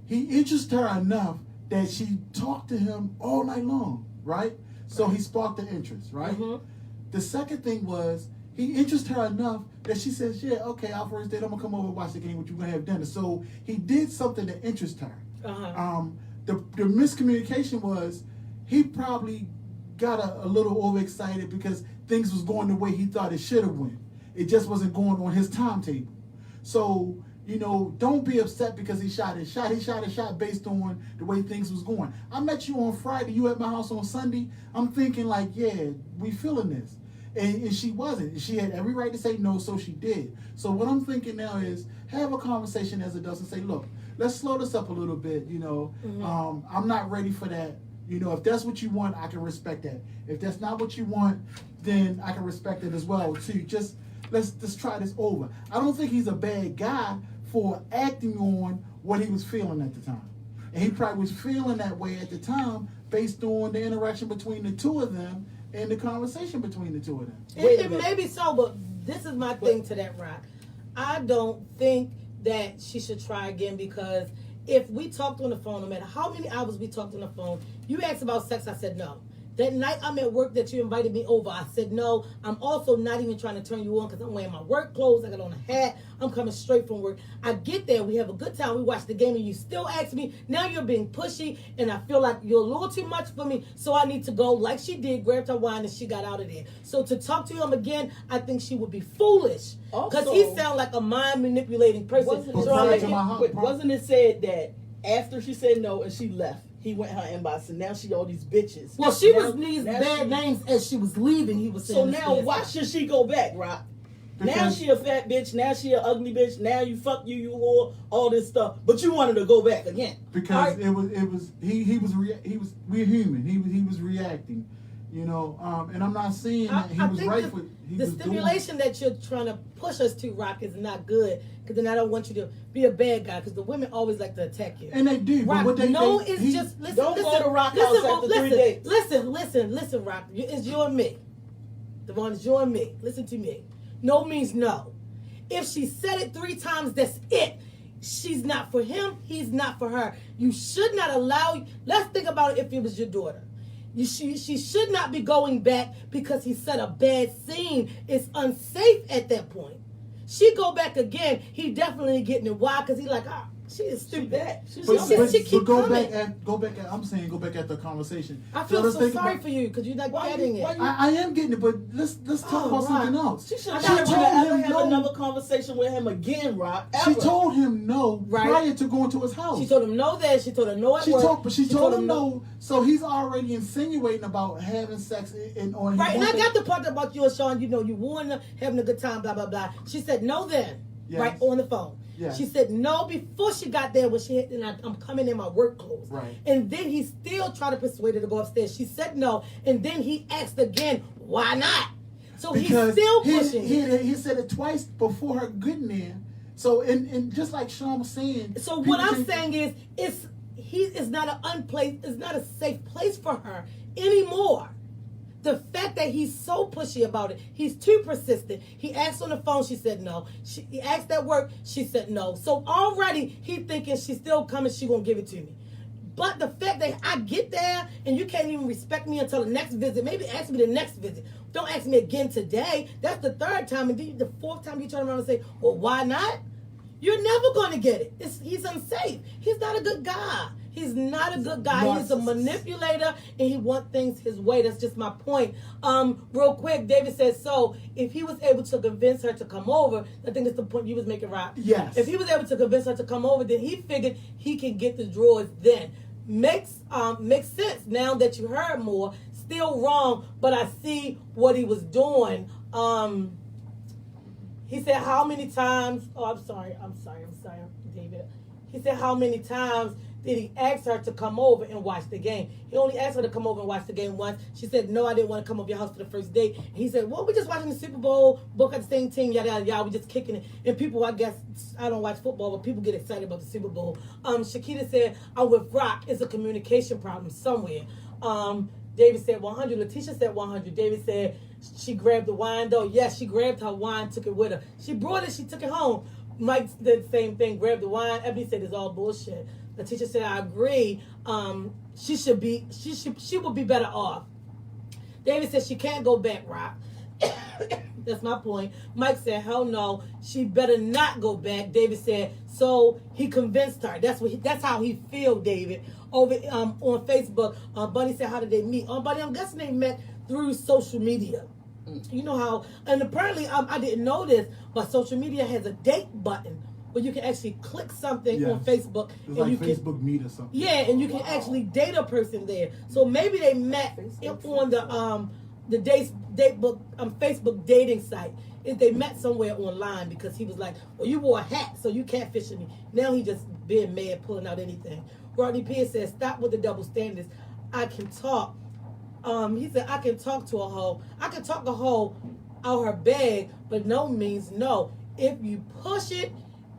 He interested her enough that she talked to him all night long, right? So he sparked the interest, right? Mhm. The second thing was he interested her enough that she says, "Yeah, okay, our first date, I'm gonna come over and watch the game with you. We're gonna have dinner." So he did something that interested her. Uh-huh. The miscommunication was he probably got a little overexcited because things was going the way he thought it should have went. It just wasn't going on his timetable. So, don't be upset because he shot his shot. He shot his shot based on the way things was going. I met you on Friday. You at my house on Sunday. I'm thinking like, yeah, we feeling this. And she wasn't. She had every right to say no, so she did. So what I'm thinking now is have a conversation as adults and say, look, let's slow this up a little bit. I'm not ready for that. If that's what you want, I can respect that. If that's not what you want, then I can respect it as well too. Just let's try this over. I don't think he's a bad guy for acting on what he was feeling at the time. And he probably was feeling that way at the time based on the interaction between the two of them and the conversation between the two of them. It may be so, but this is my thing to that, Rock. I don't think that she should try again because if we talked on the phone, no matter how many hours we talked on the phone, you asked about sex, I said no. That night I'm at work that you invited me over, I said no. I'm also not even trying to turn you on because I'm wearing my work clothes. I got on a hat. I'm coming straight from work. I get there. We have a good time. We watch the game and you still ask me. Now you're being pushy and I feel like you're a little too much for me. So I need to go like she did, grabbed her wine and she got out of there. So to talk to him again, I think she would be foolish. Because he sounds like a mind manipulating person. Wasn't it said that after she said no and she left, he went her inbox and now she all these bitches. Well, she now, was these bad names as she was leaving. He was saying. So now why should she go back, Rock? Now Because- she a fat bitch. Now she a ugly bitch. Now you fuck you whore, all this stuff. But you wanted to go back again. Because we're human. He was reacting, and I'm not saying that he was think right with the stimulation that you're trying to push us to, Rock, is not good. Because then I don't want you to be a bad guy. Because the women always like to attack you. And they do. Rock, but what no, they, it's he- just listen. Don't listen, go to Rock listen, House after listen, 3 days. Listen, Rock. It's you and me. Devon, it's you and me. Listen to me. No means no. If she said it 3 times, that's it. She's not for him. He's not for her. You should not allow. Let's think about it if it was your daughter. She should not be going back because he set a bad scene. It's unsafe at that point. She go back again. He definitely getting it. Why? Because he like, she is stupid. Go back at. I'm saying go back at the conversation. I feel let's so think sorry about- for you because you're not getting it. I am getting it, but let's talk about something else. She should I have told never him have no. another conversation with him again, Rock. She Ever. told him no Right. prior to going to his house. She told him no there. She told him no at work. She told him no. So he's already insinuating about having sex on. Right, and I got the part about you and Sean. You warned her, having a good time, blah, blah, blah. She said no then, Yes. right, on the phone. Yes. She said no before she got there when she and I'm coming in my work clothes. Right. And then he still tried to persuade her to go upstairs. She said no, and then he asked again, why not? So Because he's still pushing. He said it twice before her getting there. So and just like Sean was saying. So what I'm saying is, it's not it's not a safe place for her anymore. The fact that he's so pushy about it, he's too persistent. He asked on the phone, she said no. He asked at work, she said no. So already he thinking she's still coming, she gonna give it to me. But the fact that I get there and you can't even respect me until the next visit, maybe ask me the next visit. Don't ask me again today. That's the third time, and then the fourth time you turn around and say, well, why not? You're never gonna get it. He's unsafe. He's not a good guy. He's not a good guy. He's a manipulator, and he wants things his way. That's just my point. Real quick, David says, so if he was able to convince her to come over, I think that's the point you was making, right? Yes. If he was able to convince her to come over, then he figured he can get the drawers then. Makes sense now that you heard more. Still wrong, but I see what he was doing. He said, how many times? Oh, I'm sorry, David. He said, how many times did he ask her to come over and watch the game? He only asked her to come over and watch the game once. She said, no, I didn't want to come over your house for the first date. And he said, well, we're just watching the Super Bowl, both at the same team, yada, yada, yada. We're just kicking it. And people, I guess, I don't watch football, but people get excited about the Super Bowl. Shakita said, I'm with Rock. It's a communication problem somewhere. David said 100. Letitia said 100. David said she grabbed the wine, though. Yes, she grabbed her wine, took it with her. She brought it, she took it home. Mike did the same thing, grabbed the wine. Ebony said it's all bullshit. Letitia said, I agree. She would be better off. David said she can't go back, Rock. That's my point. Mike said, hell no, she better not go back. David said, so he convinced her. That's how he feel, David. Over on Facebook, Bunny said, how did they meet? Bunny, I'm guessing they met through social media. You know how, and apparently I didn't know this, but social media has a date button where you can actually click something on Facebook. It's and like you Facebook Meet or something. Yeah, and you can actually date a person there. So maybe they met on the Facebook dating site. If they met somewhere online because he was like, well, you wore a hat, so you catfishing me. Now he just being mad, pulling out anything. Rodney Pierce says, stop with the double standards. I can talk. He said, I can talk to a hoe. I can talk a hoe out her bag, but no means no. If you push it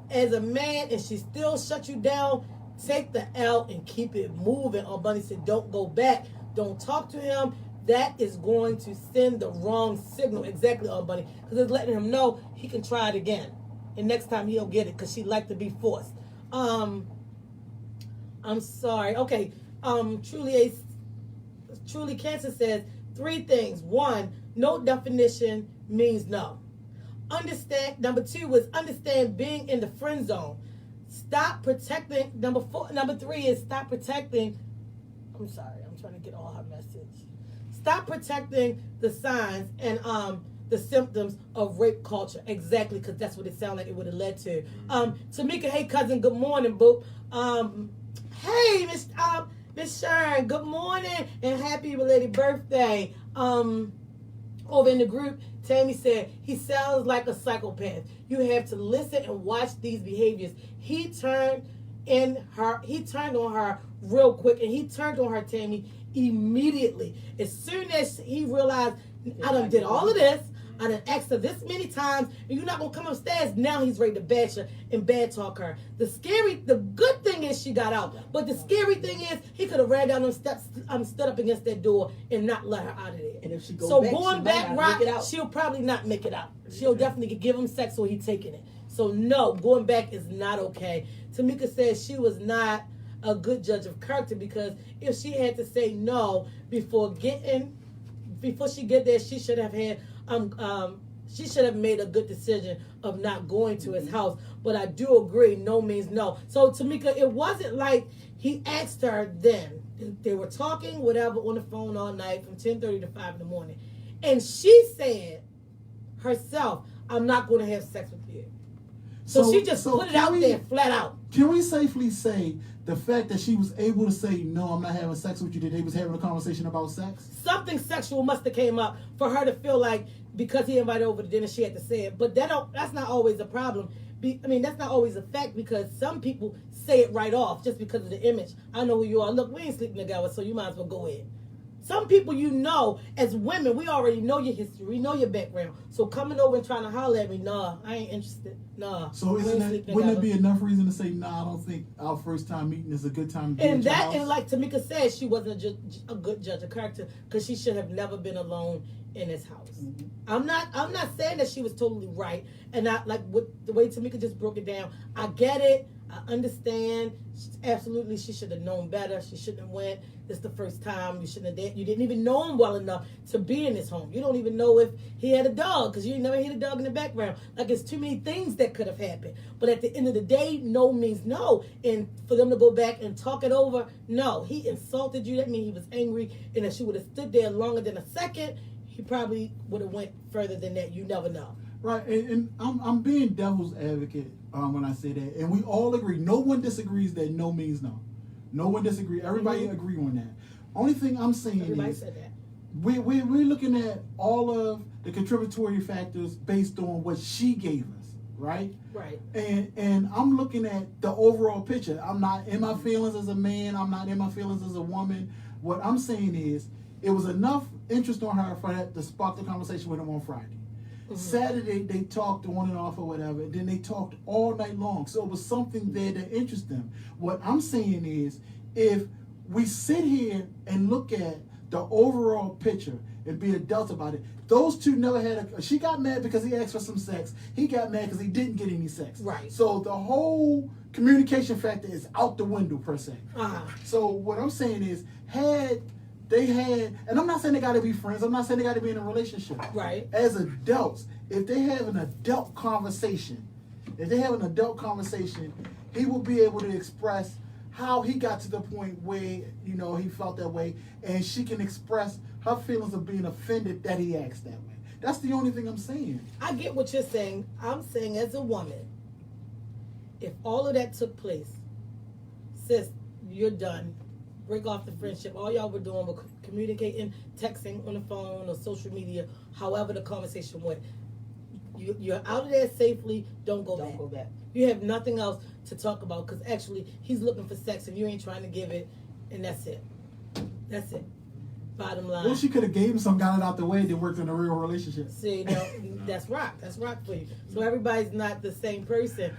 as a man and she still shut you down, take the L and keep it moving. Bunny said, don't go back. Don't talk to him. That is going to send the wrong signal. Exactly, Bunny. Because it's letting him know he can try it again. And next time he'll get it because she like to be forced. I'm sorry. Okay. Truly Cancer says 3 things. 1, no definition means no. Understand. Number 2 is understand being in the friend zone. Stop protecting. Number 3 is stop protecting. I'm sorry. I'm trying to get all her message. Stop protecting the signs and the symptoms of rape culture. Exactly, because that's what it sounded like it would have led to. Tamika, hey cousin, good morning, boo. Hey, Miss Sharon, good morning and happy belated birthday. Over in the group, Tammy said, he sounds like a psychopath. You have to listen and watch these behaviors. He turned on her real quick, and he turned on her, Tammy, immediately. As soon as he realized, I done did all of this, I done asked her this many times, and you're not gonna come upstairs. Now he's ready to bash her and bad talk her. The good thing is she got out, but the scary thing is he could have ran down those steps, stood up against that door, and not let her out of there. And if she goes so back, going back, Rock, she'll probably not make it out. She'll definitely give him sex, or he taking it. So no, going back is not okay. Tamika says she was not a good judge of character because if she had to say no before she get there, she should have had she should have made a good decision of not going to his house. But I do agree, no means no. So Tamika, it wasn't like he asked her then. They were talking, whatever, on the phone all night from 10:30 to 5 in the morning. And she said herself, I'm not going to have sex with you. So she just put it out there flat out. Can we safely say the fact that she was able to say, no, I'm not having sex with you, that they was having a conversation about sex? Something sexual must have came up for her to feel like because he invited her over to dinner, she had to say it. But that's not always a problem. That's not always a fact because some people say it right off just because of the image. I know who you are. Look, we ain't sleeping together, so you might as well go in. Some people, as women, we already know your history. We know your background. So coming over and trying to holler at me, nah, I ain't interested. Nah. So wouldn't it be enough reason to say, nah, I don't think our first time meeting is a good time to be and that, and like Tamika said, she wasn't a good judge of character because she should have never been alone in this house. Mm-hmm. I'm not saying that she was totally right. And I like the way Tamika just broke it down. I get it. I understand. Absolutely, she should have known better. She shouldn't have went. This is the first time. You shouldn't have. You didn't even know him well enough to be in his home. You don't even know if he had a dog because you never hear the dog in the background. Like, it's too many things that could have happened. But at the end of the day, no means no. And for them to go back and talk it over, no. He insulted you. That means he was angry. And if she would have stood there longer than a second, he probably would have went further than that. You never know. Right, and I'm being devil's advocate when I say that, and we all agree. No one disagrees that no means no. No one disagrees. Everybody agree on that. Only thing I'm saying Everybody is said that. We're looking at all of the contributory factors based on what she gave us, right? Right. And I'm looking at the overall picture. I'm not in my feelings as a man. I'm not in my feelings as a woman. What I'm saying is, it was enough interest on her for that to spark the conversation with him on Friday. Mm-hmm. Saturday, they talked on and off or whatever. Then they talked all night long. So it was something there that interested them. What I'm saying is, if we sit here and look at the overall picture and be adults about it, those two never had she got mad because he asked for some sex. He got mad because he didn't get any sex. Right. So the whole communication factor is out the window, per se. Uh-huh. So what I'm saying is, and I'm not saying they got to be friends. I'm not saying they got to be in a relationship. Right. As adults, if they have an adult conversation, he will be able to express how he got to the point where, he felt that way, and she can express her feelings of being offended that he acts that way. That's the only thing I'm saying. I get what you're saying. I'm saying, as a woman, if all of that took place, sis, you're done. Break off the friendship. All y'all were doing was communicating, texting on the phone or social media, however the conversation went. You're out of there safely. Don't go back. You have nothing else to talk about because actually he's looking for sex and you ain't trying to give it, and that's it. That's it. Bottom line. Well, she could have gave him some, got it out the way, that worked in a real relationship. See, that's rock. That's rock for you. So everybody's not the same person.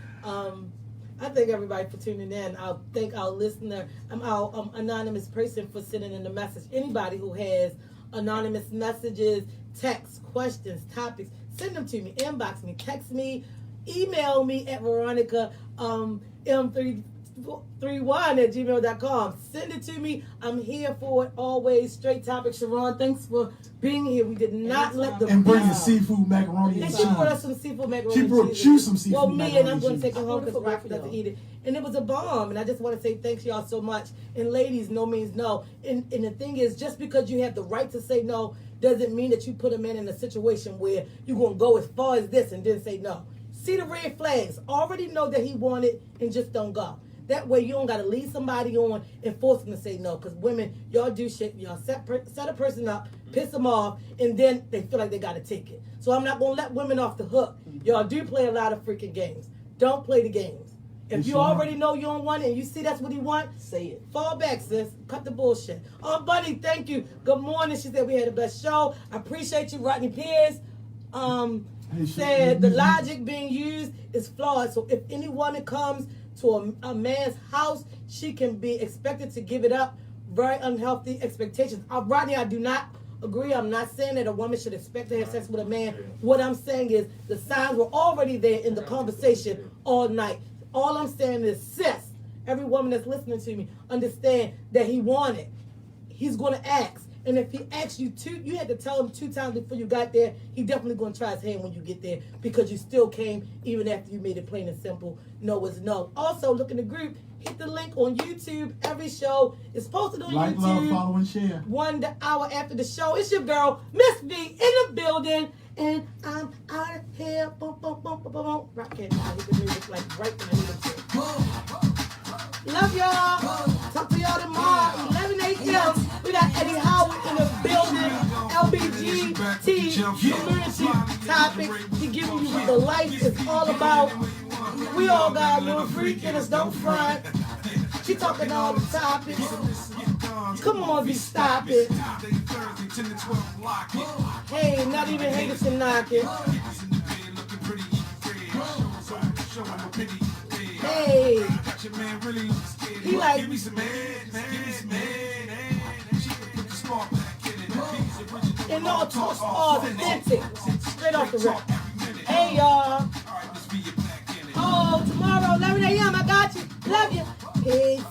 I thank everybody for tuning in. I'll thank our listener, our anonymous person for sending in the message. Anybody who has anonymous messages, texts, questions, topics, send them to me. Inbox me, text me, email me at Veronica M331@gmail.com. Send it to me. I'm here for it always. Straight topic. Sharon, thanks for being here. We did not let the and bring the seafood macaroni and cheese. She brought us some seafood macaroni. She brought you some seafood macaroni. Well, me, and I'm going to take it home because Rock doesn't eat it. And it was a bomb. And I just want to say thanks y'all so much. And ladies, no means no. And the thing is, just because you have the right to say no doesn't mean that you put a man in a situation where you're going to go as far as this and then say no. See the red flags. Already know that he wanted and just don't go. That way you don't got to lead somebody on and force them to say no. Because women, y'all do shit. Y'all set a person up, piss them off, and then they feel like they got to take it. So I'm not going to let women off the hook. Y'all do play a lot of freaking games. Don't play the games. If you already know you don't want it and you see that's what he wants, say it. Fall back, sis. Cut the bullshit. Oh, Buddy, thank you. Good morning. She said we had the best show. I appreciate you. Rodney Pierce said the logic being used is flawed. So if any woman comes to a man's house, she can be expected to give it up. Very unhealthy expectations. Rodney, I do not agree. I'm not saying that a woman should expect to have sex with a man. What I'm saying is the signs were already there in the conversation all night. All I'm saying is, sis, every woman that's listening to me, understand that he wanted. He's going to ask. And if he asks you you had to tell him 2 times before you got there, he definitely going to try his hand when you get there because you still came even after you made it plain and simple. No is no. Also, look in the group. Hit the link on YouTube. Every show is posted on YouTube. Love, follow, and share. 1 hour after the show. It's your girl, Ms Vee, in the building. And I'm out of here. Boom, boom, boom, boom, boom. Rock it. I hit the music like right when I need it to. Love y'all. Talk to y'all tomorrow, 11 a.m. We got Eddie Howard in the building. LBGT community topic. He giving you what the life is all about. We all got a little freak in us, don't front. She talking all the topics. Come on, V, stop it. Hey, not even haters can knock it. Hey, he like, give me some head, give me some head. She can put the spark back in it. and all talks authentic. Straight off the rip. Hey, y'all. Oh, tomorrow, 11 a.m. I got you. Love you. Peace.